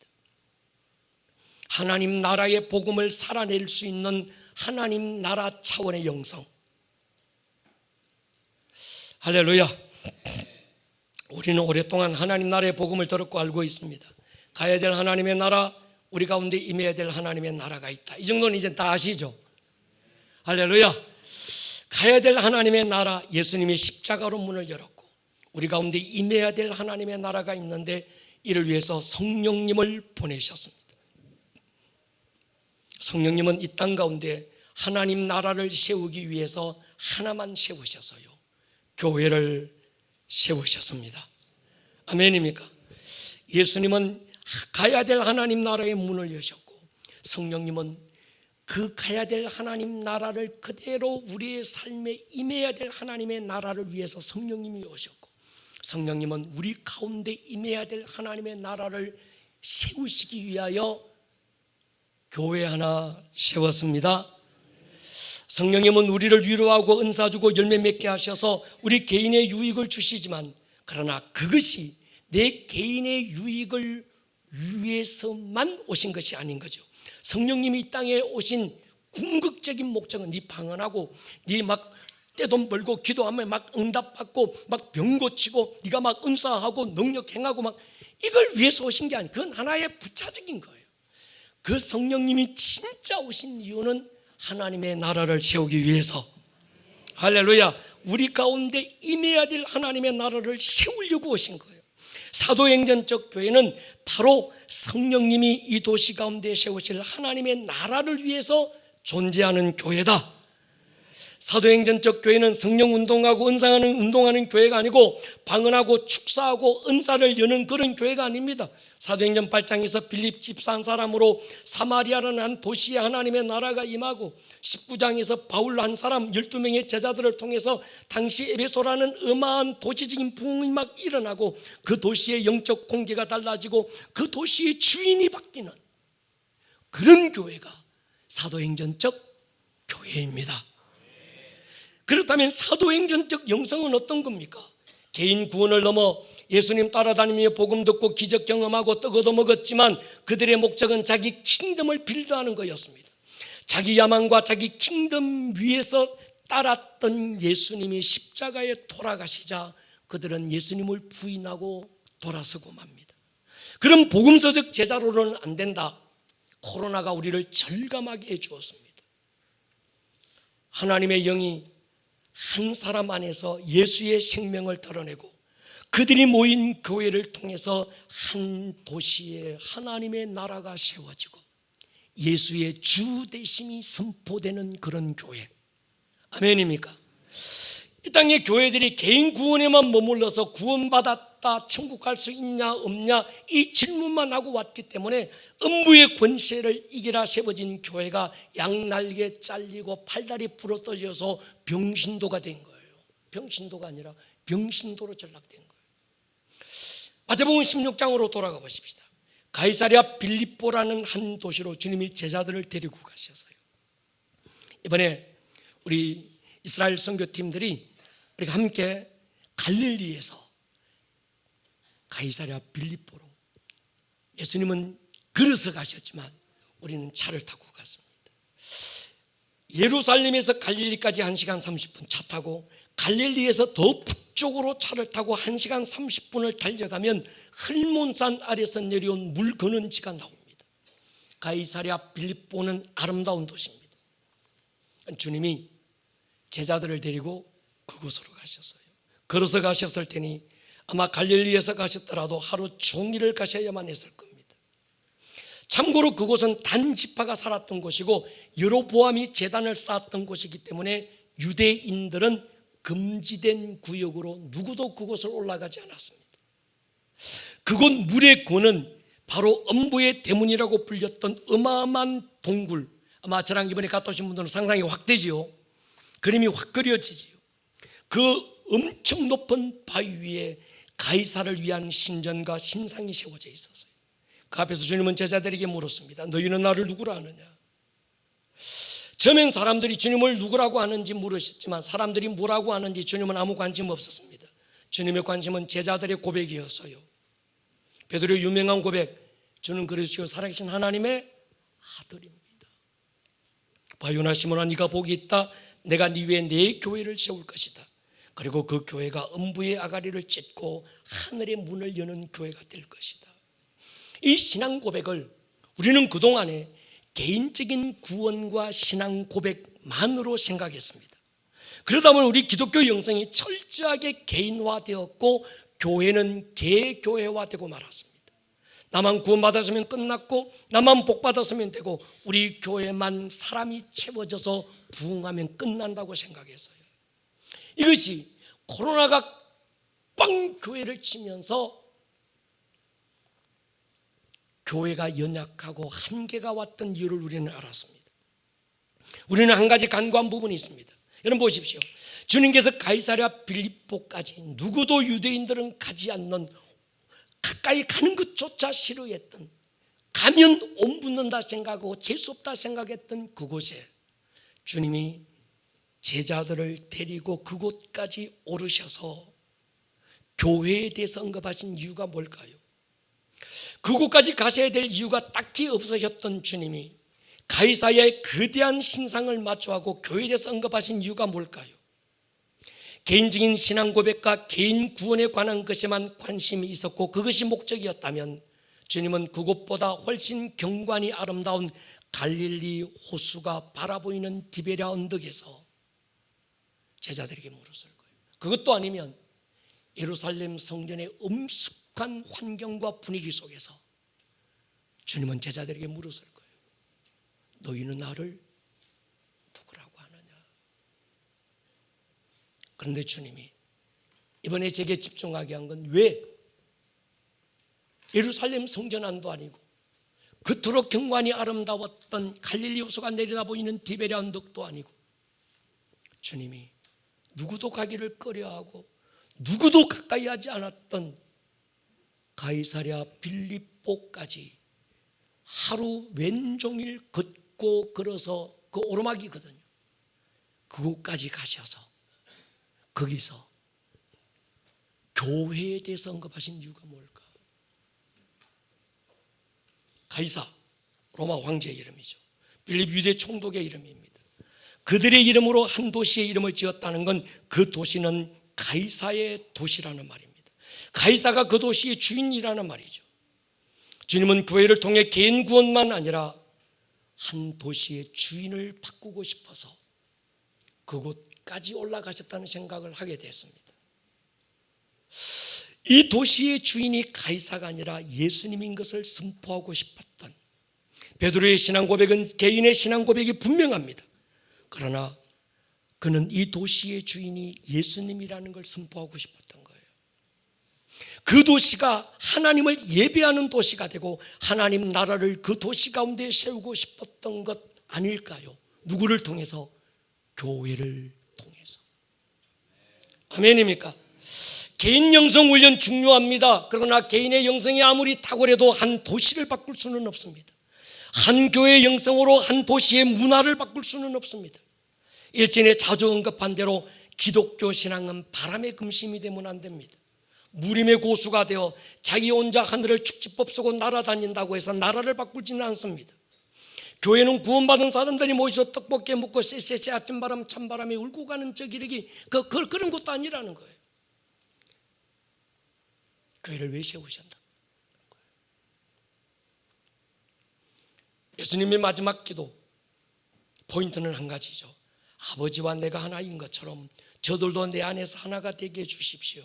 [SPEAKER 1] 하나님 나라의 복음을 살아낼 수 있는 하나님 나라 차원의 영성. 할렐루야. 우리는 오랫동안 하나님 나라의 복음을 들었고 알고 있습니다. 가야 될 하나님의 나라, 우리 가운데 임해야 될 하나님의 나라가 있다. 이 정도는 이제 다 아시죠? 할렐루야. 가야 될 하나님의 나라, 예수님이 십자가로 문을 열었고 우리 가운데 임해야 될 하나님의 나라가 있는데 이를 위해서 성령님을 보내셨습니다. 성령님은 이 땅 가운데 하나님 나라를 세우기 위해서 하나만 세우셔서요, 교회를 세우셨습니다. 아멘입니까? 예수님은 가야 될 하나님 나라의 문을 여셨고 성령님은 그 가야 될 하나님 나라를 그대로 우리의 삶에 임해야 될 하나님의 나라를 위해서 성령님이 오셨고 성령님은 우리 가운데 임해야 될 하나님의 나라를 세우시기 위하여 교회 하나 세웠습니다. 성령님은 우리를 위로하고 은사 주고 열매 맺게 하셔서 우리 개인의 유익을 주시지만, 그러나 그것이 내 개인의 유익을 위해서만 오신 것이 아닌 거죠. 성령님이 이 땅에 오신 궁극적인 목적은 네 방언하고 네 막 때도 멀고 기도하면 막 응답받고 막 병 고치고 네가 막 은사하고 능력 행하고 막 이걸 위해서 오신 게 아니에요. 그건 하나의 부차적인 거예요. 그 성령님이 진짜 오신 이유는 하나님의 나라를 세우기 위해서, 할렐루야, 우리 가운데 임해야 될 하나님의 나라를 세우려고 오신 거예요. 사도행전적 교회는 바로 성령님이 이 도시 가운데 세우실 하나님의 나라를 위해서 존재하는 교회다. 사도행전적 교회는 성령 운동하고 은사하는 운동하는 교회가 아니고 방언하고 축사하고 은사를 여는 그런 교회가 아닙니다. 사도행전 8장에서 빌립 집사 한 사람으로 사마리아라는 한 도시에 하나님의 나라가 임하고, 19장에서 바울 한 사람 12명의 제자들을 통해서 당시 에베소라는 어마한 도시적인 부흥이 막 일어나고 그 도시의 영적 공기가 달라지고 그 도시의 주인이 바뀌는 그런 교회가 사도행전적 교회입니다. 그렇다면 사도행전적 영성은 어떤 겁니까? 개인 구원을 넘어 예수님 따라다니며 복음 듣고 기적 경험하고 떡 얻어 먹었지만 그들의 목적은 자기 킹덤을 빌드하는 거였습니다. 자기 야망과 자기 킹덤 위에서 따랐던 예수님이 십자가에 돌아가시자 그들은 예수님을 부인하고 돌아서고 맙니다. 그럼 복음서적 제자로는 안 된다. 코로나가 우리를 절감하게 해주었습니다. 하나님의 영이 한 사람 안에서 예수의 생명을 드러내고 그들이 모인 교회를 통해서 한 도시에 하나님의 나라가 세워지고 예수의 주 되심이 선포되는 그런 교회. 아멘입니까? 이 땅의 교회들이 개인 구원에만 머물러서 구원받았다, 천국 갈 수 있냐 없냐 이 질문만 하고 왔기 때문에 음부의 권세를 이기라 세워진 교회가 양날개 잘리고 팔다리 부러뜨려서 병신도가 된 거예요. 병신도가 아니라 병신도로 전락된 거예요. 마태복음 16장으로 돌아가 보십시다. 가이사랴 빌립보라는 한 도시로 주님이 제자들을 데리고 가셔서요, 이번에 우리 이스라엘 선교팀들이 우리가 함께 갈릴리에서 가이사랴 빌립보로, 예수님은 걸어서 가셨지만 우리는 차를 타고 갔습니다. 예루살렘에서 갈릴리까지 1시간 30분 차 타고 갈릴리에서 더 북쪽으로 차를 타고 1시간 30분을 달려가면 헐몬산 아래서 내려온 물 근원지가 나옵니다. 가이사랴 빌립보는 아름다운 도시입니다. 주님이 제자들을 데리고 그곳으로 가셨어요. 걸어서 가셨을 테니 아마 갈릴리에서 가셨더라도 하루 종일을 가셔야만 했을 겁니다. 참고로 그곳은 단지파가 살았던 곳이고 여로보암이 제단을 쌓았던 곳이기 때문에 유대인들은 금지된 구역으로 누구도 그곳을 올라가지 않았습니다. 그곳 물의 권은 바로 음부의 대문이라고 불렸던 어마어마한 동굴, 아마 저랑 이번에 갔다 오신 분들은 상상이 확 되지요. 그림이 확 그려지지요. 그 엄청 높은 바위 위에 가이사를 위한 신전과 신상이 세워져 있었어요. 그 앞에서 주님은 제자들에게 물었습니다. 너희는 나를 누구라 하느냐? 처음엔 사람들이 주님을 누구라고 하는지 물으셨지만 사람들이 뭐라고 하는지 주님은 아무 관심 없었습니다. 주님의 관심은 제자들의 고백이었어요. 베드로의 유명한 고백, 주는 그리스도 살아계신 하나님의 아들입니다. 바요나 시몬아, 네가 복이 있다. 내가 네 위에 내 교회를 세울 것이다. 그리고 그 교회가 음부의 아가리를 찢고 하늘의 문을 여는 교회가 될 것이다. 이 신앙 고백을 우리는 그동안에 개인적인 구원과 신앙 고백만으로 생각했습니다. 그러다 보면 우리 기독교 영성이 철저하게 개인화되었고 교회는 개교회화되고 말았습니다. 나만 구원받았으면 끝났고 나만 복받았으면 되고 우리 교회만 사람이 채워져서 부흥하면 끝난다고 생각했어요. 이것이 코로나가 빵 교회를 치면서 교회가 연약하고 한계가 왔던 이유를 우리는 알았습니다. 우리는 한 가지 간과한 부분이 있습니다. 여러분 보십시오. 주님께서 가이사랴 빌립보까지 누구도 유대인들은 가지 않는, 가까이 가는 것조차 싫어했던 가면 온 붙는다 생각하고 재수없다 생각했던 그곳에 주님이 제자들을 데리고 그곳까지 오르셔서 교회에 대해서 언급하신 이유가 뭘까요? 그곳까지 가셔야 될 이유가 딱히 없으셨던 주님이 가이사야의 거대한 신상을 마주하고 교회에 대해서 언급하신 이유가 뭘까요? 개인적인 신앙 고백과 개인 구원에 관한 것에만 관심이 있었고 그것이 목적이었다면 주님은 그것보다 훨씬 경관이 아름다운 갈릴리 호수가 바라보이는 디베랴 언덕에서 제자들에게 물었을 거예요. 그것도 아니면 예루살렘 성전의 엄숙한 환경과 분위기 속에서 주님은 제자들에게 물었을 거예요. 너희는 나를 누구라고 하느냐? 그런데 주님이 이번에 제게 집중하게 한 건 왜 예루살렘 성전 안도 아니고 그토록 경관이 아름다웠던 갈릴리 호수가 내려다보이는 디베랴 언덕도 아니고 주님이 누구도 가기를 꺼려하고 누구도 가까이 하지 않았던 가이사랴 빌립보까지 하루 왼종일 걷고 걸어서 그 오르막이거든요. 그곳까지 가셔서 거기서 교회에 대해서 언급하신 이유가 뭘까? 가이사, 로마 황제의 이름이죠. 빌립 유대 총독의 이름입니다. 그들의 이름으로 한 도시의 이름을 지었다는 건 그 도시는 가이사의 도시라는 말입니다. 가이사가 그 도시의 주인이라는 말이죠. 주님은 교회를 통해 개인 구원만 아니라 한 도시의 주인을 바꾸고 싶어서 그곳까지 올라가셨다는 생각을 하게 됐습니다. 이 도시의 주인이 가이사가 아니라 예수님인 것을 선포하고 싶었던 베드로의 신앙 고백은 개인의 신앙 고백이 분명합니다. 그러나 그는 이 도시의 주인이 예수님이라는 걸 선포하고 싶었던 거예요. 그 도시가 하나님을 예배하는 도시가 되고 하나님 나라를 그 도시 가운데 세우고 싶었던 것 아닐까요? 누구를 통해서? 교회를 통해서. 아멘입니까? 개인 영성 훈련 중요합니다. 그러나 개인의 영성이 아무리 탁월해도 한 도시를 바꿀 수는 없습니다. 한 교회의 영성으로 한 도시의 문화를 바꿀 수는 없습니다. 일전에 자주 언급한 대로 기독교 신앙은 바람의 금심이 되면 안 됩니다. 무림의 고수가 되어 자기 혼자 하늘을 축지법 쓰고 날아다닌다고 해서 나라를 바꾸지는 않습니다. 교회는 구원받은 사람들이 모여서 떡볶이 먹고 쎄쎄쎄 아침바람 찬바람에 울고 가는 저 기력이 그런 것도 아니라는 거예요. 교회를 왜 세우셨나? 예수님의 마지막 기도 포인트는 한 가지죠. 아버지와 내가 하나인 것처럼 저들도 내 안에서 하나가 되게 해주십시오.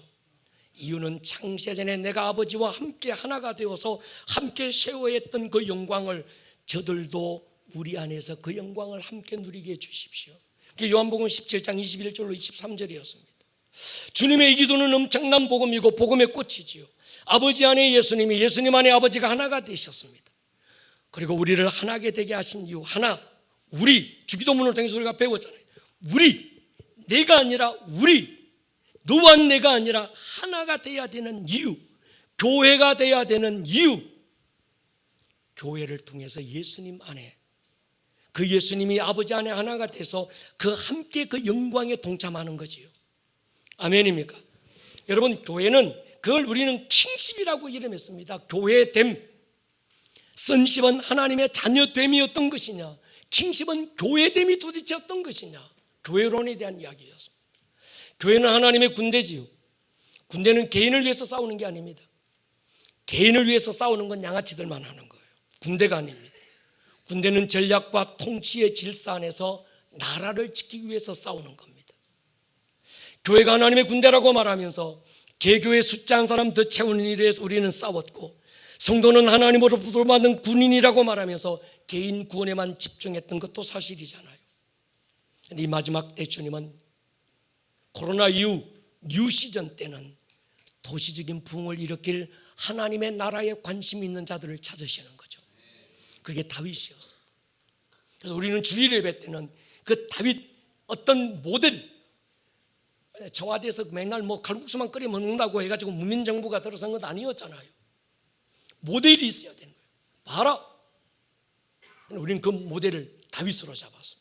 [SPEAKER 1] 이유는 창세전에 내가 아버지와 함께 하나가 되어서 함께 세워했던 그 영광을 저들도 우리 안에서 그 영광을 함께 누리게 해주십시오. 그게 요한복음 17장 21절로 23절이었습니다. 주님의 이 기도는 엄청난 복음이고 복음의 꽃이지요. 아버지 안에 예수님이, 예수님 안에 아버지가 하나가 되셨습니다. 그리고 우리를 하나게 되게 하신 이유, 하나, 우리, 주기도문을 통해서 우리가 배웠잖아요. 우리, 내가 아니라 우리, 너와 내가 아니라 하나가 돼야 되는 이유, 교회가 돼야 되는 이유, 교회를 통해서 예수님 안에, 그 예수님이 아버지 안에 하나가 돼서 그 함께 그 영광에 동참하는 거지요. 아멘입니까? 여러분, 교회는 그걸 우리는 킹십이라고 이름했습니다. 교회됨. 선십은 하나님의 자녀됨이 어떤 것이냐, 킹십은 교회됨이 도대체 어떤 것이냐, 교회론에 대한 이야기였습니다. 교회는 하나님의 군대지요. 군대는 개인을 위해서 싸우는 게 아닙니다. 개인을 위해서 싸우는 건 양아치들만 하는 거예요. 군대가 아닙니다. 군대는 전략과 통치의 질서 안에서 나라를 지키기 위해서 싸우는 겁니다. 교회가 하나님의 군대라고 말하면서 개교의 숫자 한 사람 더 채우는 일에 대해서 우리는 싸웠고, 성도는 하나님으로부터 받은 군인이라고 말하면서 개인 구원에만 집중했던 것도 사실이잖아요. 그런데 이 마지막 때 주님은 코로나 이후 뉴 시즌 때는 도시적인 부흥을 일으킬 하나님의 나라에 관심 있는 자들을 찾으시는 거죠. 그게 다윗이었어요. 그래서 우리는 주일 예배 때는 그 다윗 어떤 모델, 청와대에서 맨날 뭐 칼국수만 끓여 먹는다고 해가지고 문민정부가 들어선 건 아니었잖아요. 모델이 있어야 되는 거예요. 봐라, 우리는 그 모델을 다윗으로 잡았습니다.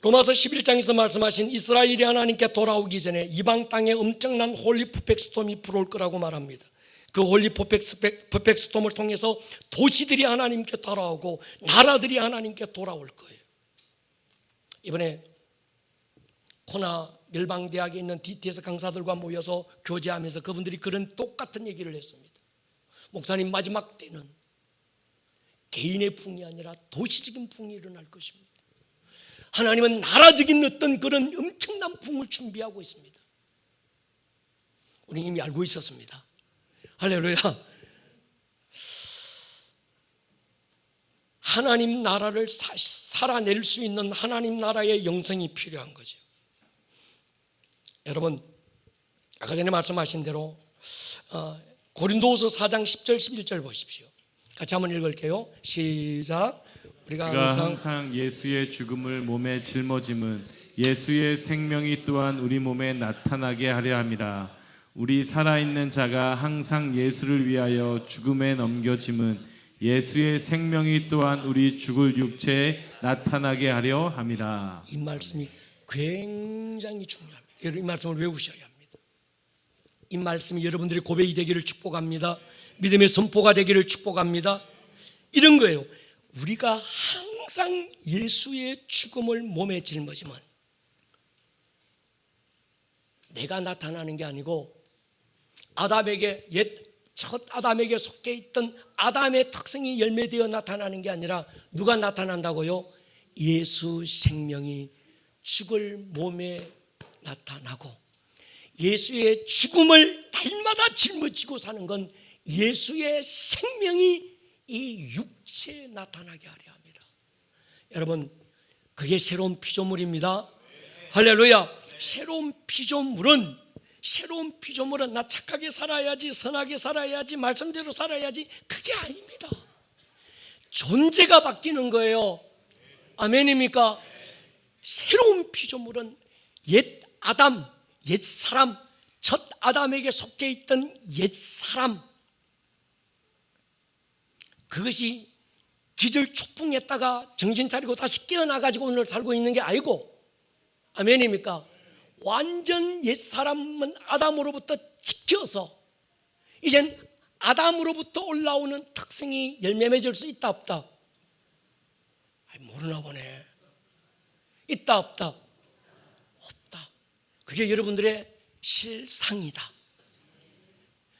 [SPEAKER 1] 로마서 11장에서 말씀하신 이스라엘이 하나님께 돌아오기 전에 이방 땅에 엄청난 홀리 퍼펙트 스톰이 불어올 거라고 말합니다. 그 홀리 퍼펙트 스톰을 통해서 도시들이 하나님께 돌아오고 나라들이 하나님께 돌아올 거예요. 이번에 코나 멸방대학에 있는 DTS 강사들과 모여서 교제하면서 그분들이 그런 똑같은 얘기를 했습니다. 목사님, 마지막 때는 개인의 붕이 아니라 도시적인 붕이 일어날 것입니다. 하나님은 나라적인 어떤 그런 엄청난 붕을 준비하고 있습니다. 우리는 이미 알고 있었습니다. 할렐루야. 하나님 나라를 살아낼 수 있는 하나님 나라의 영성이 필요한 거죠. 여러분, 아까 전에 말씀하신 대로 고린도후서 4장 10절 11절 보십시오. 같이 한번 읽을게요. 시작. 우리가
[SPEAKER 2] 항상 예수의 죽음을 몸에 짊어짐은 예수의 생명이 또한 우리 몸에 나타나게 하려 함이라. 우리 살아있는 자가 항상 예수를 위하여 죽음에 넘겨짐은 예수의 생명이 또한 우리 죽을 육체에 나타나게 하려 함이라.
[SPEAKER 1] 이 말씀이 굉장히 중요합니다. 여러분, 이 말씀을 외우셔야 합니다. 이 말씀이 여러분들의 고백이 되기를 축복합니다. 믿음의 선포가 되기를 축복합니다. 이런 거예요. 우리가 항상 예수의 죽음을 몸에 짊어지면 내가 나타나는 게 아니고 아담에게 첫 아담에게 속해 있던 아담의 특성이 열매되어 나타나는 게 아니라 누가 나타난다고요? 예수 생명이 죽을 몸에 나타나고, 예수의 죽음을 날마다 짊어지고 사는 건 예수의 생명이 이 육체에 나타나게 하려 합니다. 여러분, 그게 새로운 피조물입니다. 할렐루야. 새로운 피조물은 나 착하게 살아야지, 선하게 살아야지, 말씀대로 살아야지, 그게 아닙니다. 존재가 바뀌는 거예요. 아멘입니까? 새로운 피조물은 옛 아담, 옛 사람, 첫 아담에게 속해 있던 옛 사람, 그것이 기절초풍했다가 정신 차리고 다시 깨어나가지고 오늘 살고 있는 게 아니고, 아멘입니까? 완전 옛사람은 아담으로부터 지켜서 이젠 아담으로부터 올라오는 특성이 열매 맺을 수 있다 없다? 모르나 보네. 있다 없다? 없다. 그게 여러분들의 실상이다.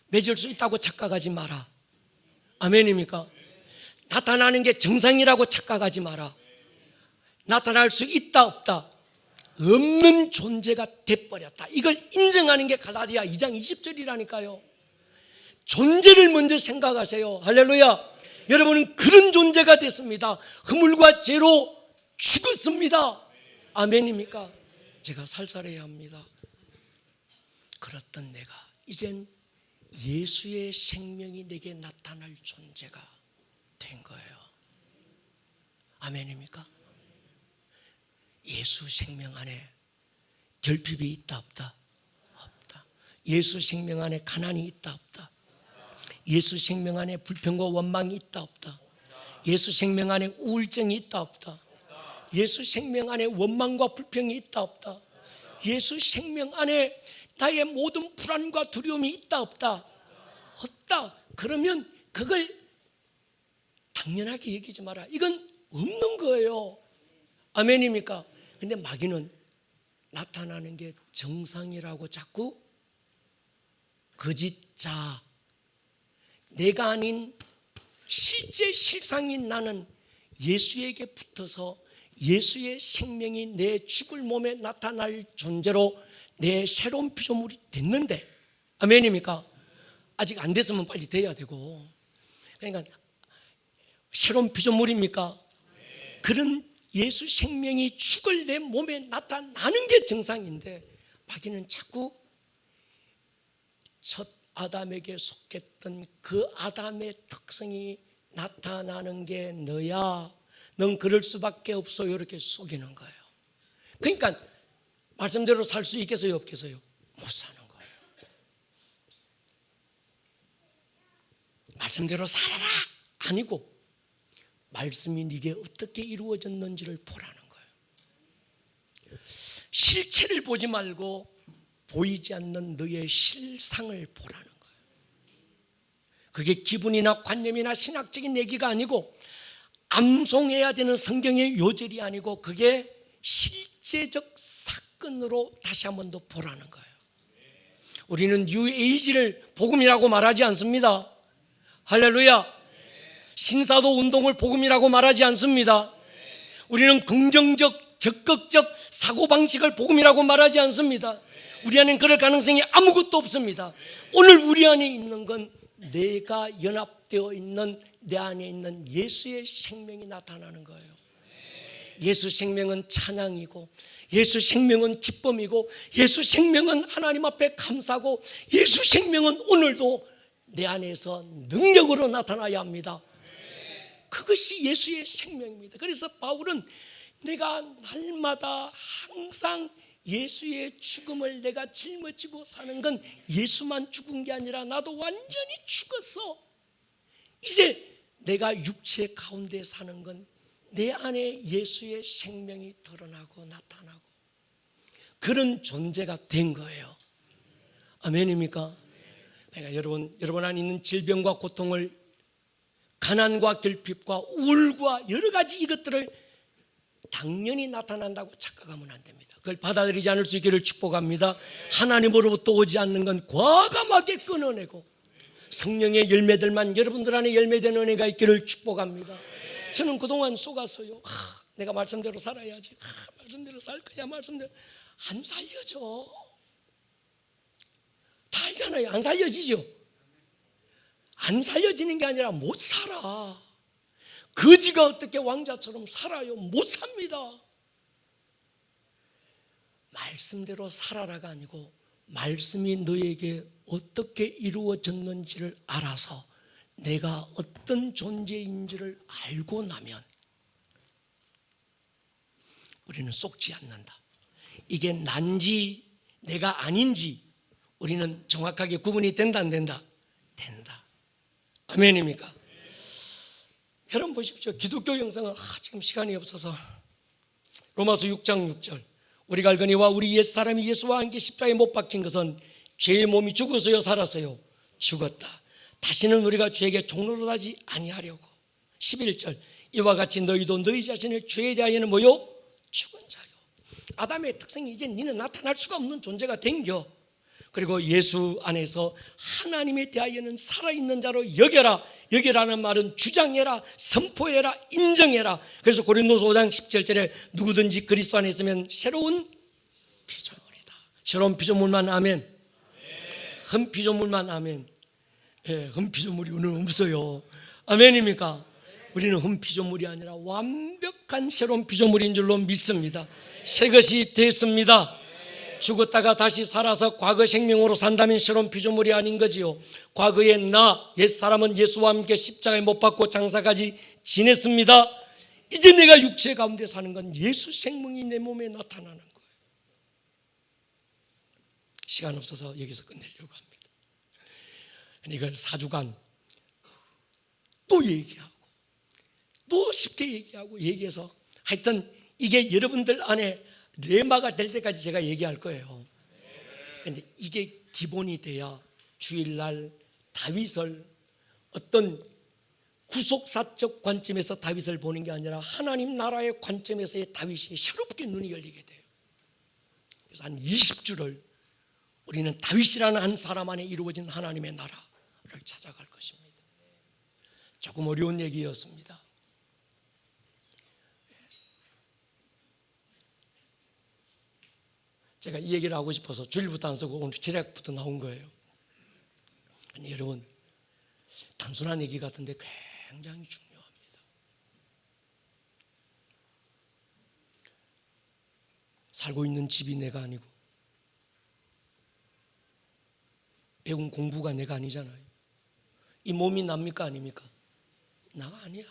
[SPEAKER 1] 맺을 수 있다고 착각하지 마라. 아멘입니까? 나타나는 게 정상이라고 착각하지 마라. 나타날 수 있다 없다? 없는 존재가 돼버렸다. 이걸 인정하는 게 갈라디아 2장 20절이라니까요. 존재를 먼저 생각하세요. 할렐루야. 여러분은 그런 존재가 됐습니다. 허물과 죄로 죽었습니다. 아멘입니까? 제가 살살해야 합니다. 그렇던 내가 이젠 예수의 생명이 내게 나타날 존재가 된 거예요. 아멘입니까? 예수 생명 안에 결핍이 있다 없다? 없다. 예수 생명 안에 가난이 있다 없다? 예수 생명 안에 불평과 원망이 있다 없다? 예수 생명 안에 우울증이 있다 없다? 예수 생명 안에 원망과 불평이 있다 없다? 예수 생명 안에 나의 모든 불안과 두려움이 있다 없다? 없다. 그러면 그걸 당연하게 여기지 마라. 이건 없는 거예요. 아멘입니까? 근데 마귀는 나타나는 게 정상이라고 자꾸 거짓자, 내가 아닌 실제 실상인 나는 예수에게 붙어서 예수의 생명이 내 죽을 몸에 나타날 존재로 내 새로운 피조물이 됐는데, 아멘입니까? 아직 안 됐으면 빨리 돼야 되고, 그러니까 새로운 피조물입니까? 그런 예수 생명이 죽을 내 몸에 나타나는 게 정상인데, 마귀는 자꾸 첫 아담에게 속했던 그 아담의 특성이 나타나는 게 너야, 넌 그럴 수밖에 없어, 이렇게 속이는 거예요. 그러니까 말씀대로 살 수 있겠어요, 없겠어요? 못 사는 거예요. 말씀대로 살아라 아니고 말씀이 네게 어떻게 이루어졌는지를 보라는 거예요. 실체를 보지 말고 보이지 않는 너의 실상을 보라는 거예요. 그게 기분이나 관념이나 신학적인 얘기가 아니고 암송해야 되는 성경의 요절이 아니고 그게 실제적 사건으로 다시 한 번 더 보라는 거예요. 우리는 뉴에이지를 복음이라고 말하지 않습니다. 할렐루야. 신사도 운동을 복음이라고 말하지 않습니다. 우리는 긍정적, 적극적 사고방식을 복음이라고 말하지 않습니다. 우리 안에는 그럴 가능성이 아무것도 없습니다. 오늘 우리 안에 있는 건 내가 연합되어 있는 내 안에 있는 예수의 생명이 나타나는 거예요. 예수 생명은 찬양이고 예수 생명은 기쁨이고 예수 생명은 하나님 앞에 감사고 예수 생명은 오늘도 내 안에서 능력으로 나타나야 합니다. 그것이 예수의 생명입니다. 그래서 바울은 내가 날마다 항상 예수의 죽음을 내가 짊어지고 사는 건 예수만 죽은 게 아니라 나도 완전히 죽었어. 이제 내가 육체 가운데 사는 건 내 안에 예수의 생명이 드러나고 나타나고 그런 존재가 된 거예요. 아멘입니까? 내가 여러분 안에 있는 질병과 고통을 가난과 결핍과 우울과 여러 가지 이것들을 당연히 나타난다고 착각하면 안 됩니다. 그걸 받아들이지 않을 수 있기를 축복합니다. 하나님으로부터 오지 않는 건 과감하게 끊어내고 성령의 열매들만 여러분들 안에 열매되는 은혜가 있기를 축복합니다. 저는 그동안 속았어요. 내가 말씀대로 살아야지. 말씀대로 살 거야. 말씀대로. 안 살려져. 다 알잖아요. 안 살려지죠. 안 살려지는 게 아니라 못 살아. 거지가 어떻게 왕자처럼 살아요? 못 삽니다. 말씀대로 살아라가 아니고 말씀이 너에게 어떻게 이루어졌는지를 알아서 내가 어떤 존재인지를 알고 나면 우리는 속지 않는다. 이게 난지 내가 아닌지 우리는 정확하게 구분이 된다 안 된다? 된다. 아멘입니까? 여러분 보십시오. 기독교 영성은 지금 시간이 없어서 로마서 6장 6절 우리가 알거니와 우리 옛사람이 예수와 함께 십자가에 못 박힌 것은 죄의 몸이 죽어서요 살아서요 죽었다. 다시는 우리가 죄에게 종노릇하지 아니하려고. 11절 이와 같이 너희도 너희 자신을 죄에 대하여는 뭐요? 죽은 자요. 아담의 특성이 이제 너는 나타날 수가 없는 존재가 된겨. 그리고 예수 안에서 하나님에 대하여는 살아있는 자로 여겨라. 여겨라는 말은 주장해라, 선포해라, 인정해라. 그래서 고린도서 5장 17절에 누구든지 그리스도 안에 있으면 새로운 피조물이다. 새로운 피조물만 아멘. 흠 피조물만 아멘. 흠 피조물이 오늘 없어요. 아멘입니까? 우리는 흠 피조물이 아니라 완벽한 새로운 피조물인 줄로 믿습니다. 새 것이 됐습니다. 죽었다가 다시 살아서 과거 생명으로 산다면 새로운 피조물이 아닌 거지요. 과거에 나 옛사람은 예수와 함께 십자가에 못 박고 장사까지 지냈습니다. 이제 내가 육체 가운데 사는 건 예수 생명이 내 몸에 나타나는 거예요. 시간 없어서 여기서 끝내려고 합니다. 이걸 4주간 또 얘기하고 또 쉽게 얘기하고 얘기해서 하여튼 이게 여러분들 안에 레마가 될 때까지 제가 얘기할 거예요. 그런데 이게 기본이 돼야 주일날 다윗을 어떤 구속사적 관점에서 다윗을 보는 게 아니라 하나님 나라의 관점에서의 다윗이 새롭게 눈이 열리게 돼요. 그래서 한 20주를 우리는 다윗이라는 한 사람 안에 이루어진 하나님의 나라를 찾아갈 것입니다. 조금 어려운 얘기였습니다. 제가 이 얘기를 하고 싶어서 주일부터 안 쓰고 오늘 제략부터 나온 거예요. 아니, 여러분 단순한 얘기 같은데 굉장히 중요합니다. 살고 있는 집이 내가 아니고 배운 공부가 내가 아니잖아요. 이 몸이 납니까 아닙니까? 나가 아니야.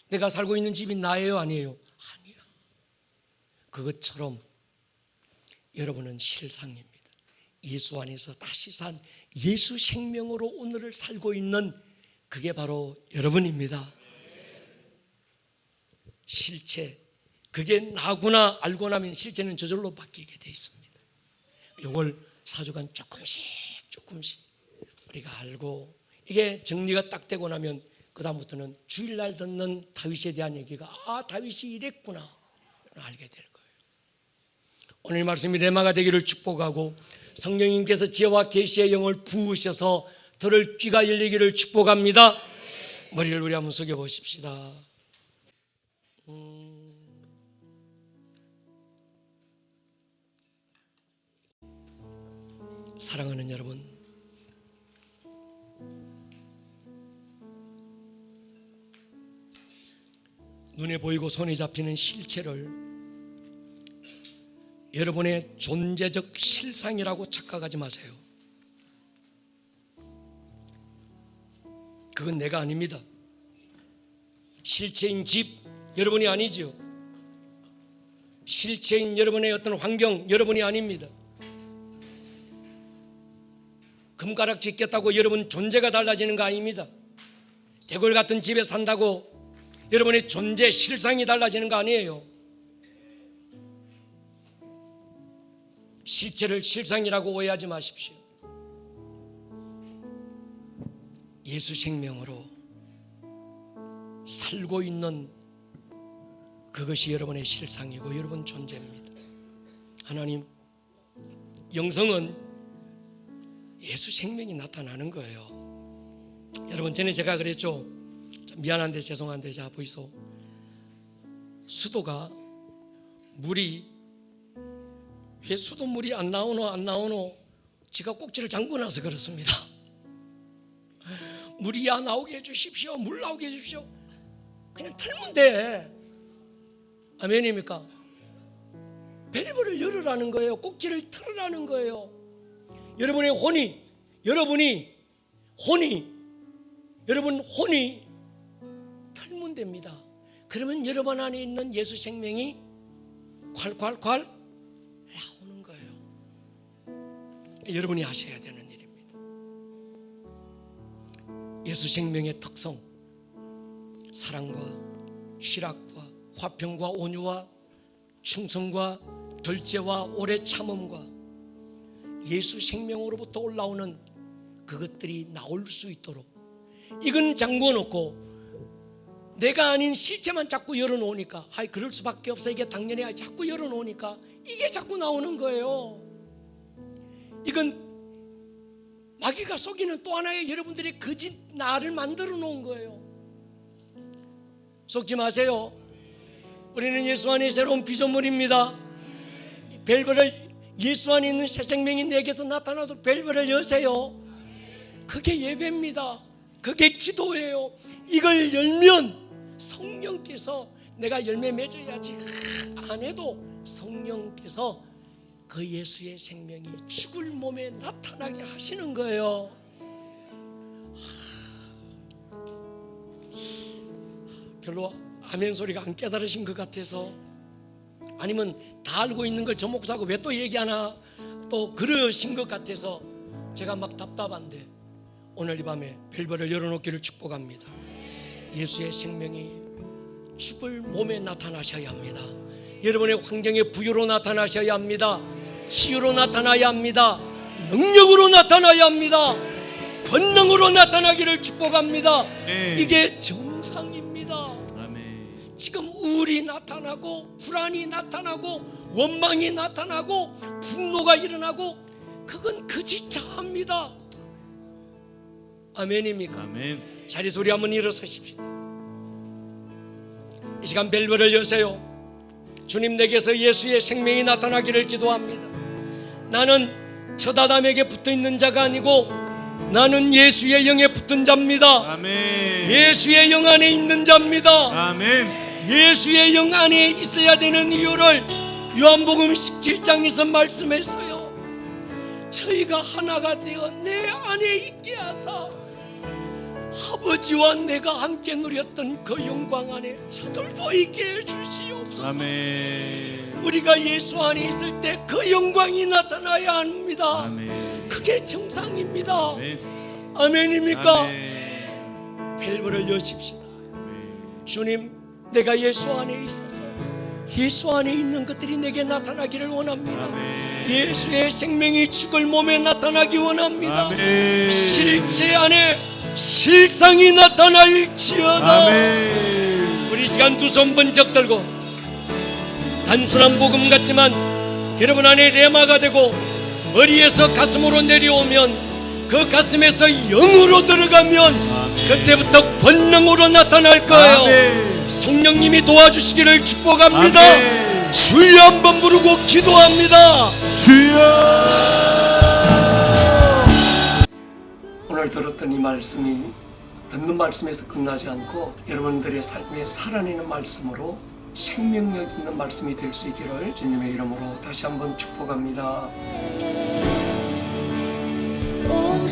[SPEAKER 1] 내가 살고 있는 집이 나예요 아니에요? 아니야. 그것처럼 여러분은 실상입니다. 예수 안에서 다시 산 예수 생명으로 오늘을 살고 있는 그게 바로 여러분입니다. 실체, 그게 나구나 알고 나면 실체는 저절로 바뀌게 돼 있습니다. 이걸 사주간 조금씩 우리가 알고, 이게 정리가 딱 되고 나면 그 다음부터는 주일날 듣는 다윗에 대한 얘기가 다윗이 이랬구나 알게 될 거예요. 오늘 말씀이 레마가 되기를 축복하고, 성령님께서 지혜와 계시의 영을 부으셔서 들을 귀가 열리기를 축복합니다. 머리를 우리 한번 숙여 보십시다. 사랑하는 여러분, 눈에 보이고 손에 잡히는 실체를 여러분의 존재적 실상이라고 착각하지 마세요. 그건 내가 아닙니다. 실체인 집 여러분이 아니지요. 실체인 여러분의 어떤 환경 여러분이 아닙니다. 금가락지 꼈다고 여러분 존재가 달라지는 거 아닙니다. 대골 같은 집에 산다고 여러분의 존재 실상이 달라지는 거 아니에요. 실체를 실상이라고 오해하지 마십시오. 예수 생명으로 살고 있는 그것이 여러분의 실상이고 여러분 존재입니다. 하나님, 영성은 예수 생명이 나타나는 거예요. 여러분, 전에 제가 그랬죠. 미안한데 죄송한데, 자 보이소. 수도가 물이 왜 수돗물이 안 나오노 지가 꼭지를 잠궈놔서 그렇습니다. 물이야 나오게 해주십시오. 물 나오게 해주십시오. 그냥 틀면 돼. 아멘입니까? 밸브를 열으라는 거예요. 꼭지를 틀으라는 거예요. 여러분의 혼이 틀면 됩니다. 그러면 여러분 안에 있는 예수 생명이 콸콸콸 나오는 거예요. 여러분이 하셔야 되는 일입니다. 예수 생명의 특성, 사랑과 희락과 화평과 온유와 충성과 절제와 오래 참음과 예수 생명으로부터 올라오는 그것들이 나올 수 있도록, 이건 잠궈 놓고 내가 아닌 실체만 자꾸 열어놓으니까 그럴 수밖에 없어, 이게 당연히 자꾸 열어놓으니까 이게 자꾸 나오는 거예요. 이건 마귀가 속이는 또 하나의 여러분들의 거짓 나를 만들어 놓은 거예요. 속지 마세요. 우리는 예수 안에 새로운 피조물입니다. 밸브를, 예수 안에 있는 새 생명이 내게서 나타나도록 밸브를 여세요. 그게 예배입니다. 그게 기도예요. 이걸 열면 성령께서, 내가 열매 맺어야지 안 해도 성령께서 그 예수의 생명이 죽을 몸에 나타나게 하시는 거예요. 별로 아멘 소리가 안 깨달으신 것 같아서, 아니면 다 알고 있는 걸 저 목사하고 왜 또 얘기하나 또 그러신 것 같아서 제가 막 답답한데, 오늘 이 밤에 밸브를 열어놓기를 축복합니다. 예수의 생명이 죽을 몸에 나타나셔야 합니다. 여러분의 환경에 부유로 나타나셔야 합니다. 치유로 나타나야 합니다. 능력으로 나타나야 합니다. 권능으로 나타나기를 축복합니다. 이게 정상입니다. 지금 우울이 나타나고 불안이 나타나고 원망이 나타나고 분노가 일어나고, 그건 거짓자합니다. 아멘입니까?
[SPEAKER 2] 아멘.
[SPEAKER 1] 자리 소리 한번 일어서십시다. 이 시간 밸브를 여세요. 주님, 내게서 예수의 생명이 나타나기를 기도합니다. 나는 처다담에게 붙어있는 자가 아니고 나는 예수의 영에 붙은 자입니다.
[SPEAKER 2] 아멘.
[SPEAKER 1] 예수의 영 안에 있는 자입니다.
[SPEAKER 2] 아멘.
[SPEAKER 1] 예수의 영 안에 있어야 되는 이유를 요한복음 17장에서 말씀했어요. 저희가 하나가 되어 내 안에 있게 하사 아버지와 내가 함께 누렸던 그 영광 안에 저들도 있게 해주시옵소서.
[SPEAKER 2] 아멘.
[SPEAKER 1] 우리가 예수 안에 있을 때 그 영광이 나타나야 합니다.
[SPEAKER 2] 아멘.
[SPEAKER 1] 그게 정상입니다.
[SPEAKER 2] 아멘.
[SPEAKER 1] 아멘입니까?
[SPEAKER 2] 아멘.
[SPEAKER 1] 밸브를 여십시다.
[SPEAKER 2] 아멘.
[SPEAKER 1] 주님, 내가 예수 안에 있어서 예수 안에 있는 것들이 내게 나타나기를 원합니다.
[SPEAKER 2] 아멘.
[SPEAKER 1] 예수의 생명이 죽을 몸에 나타나기 원합니다.
[SPEAKER 2] 아멘.
[SPEAKER 1] 실제 안에 실상이 나타날지어다.
[SPEAKER 2] 아멘.
[SPEAKER 1] 우리 시간 두 손 번쩍 들고 단순한 복음 같지만 여러분 안에 레마가 되고 머리에서 가슴으로 내려오면 그 가슴에서 영으로 들어가면 그때부터 권능으로 나타날 거예요.
[SPEAKER 2] 아멘.
[SPEAKER 1] 성령님이 도와주시기를 축복합니다.
[SPEAKER 2] 아멘.
[SPEAKER 1] 주여 한번 부르고 기도합니다.
[SPEAKER 2] 주여.
[SPEAKER 1] 오늘 들었던 이 말씀이 듣는 말씀에서 끝나지 않고 여러분들의 삶에 살아내는 말씀으로 생명력 있는 말씀이 될 수 있기를 주님의 이름으로 다시 한번 축복합니다.
[SPEAKER 3] 온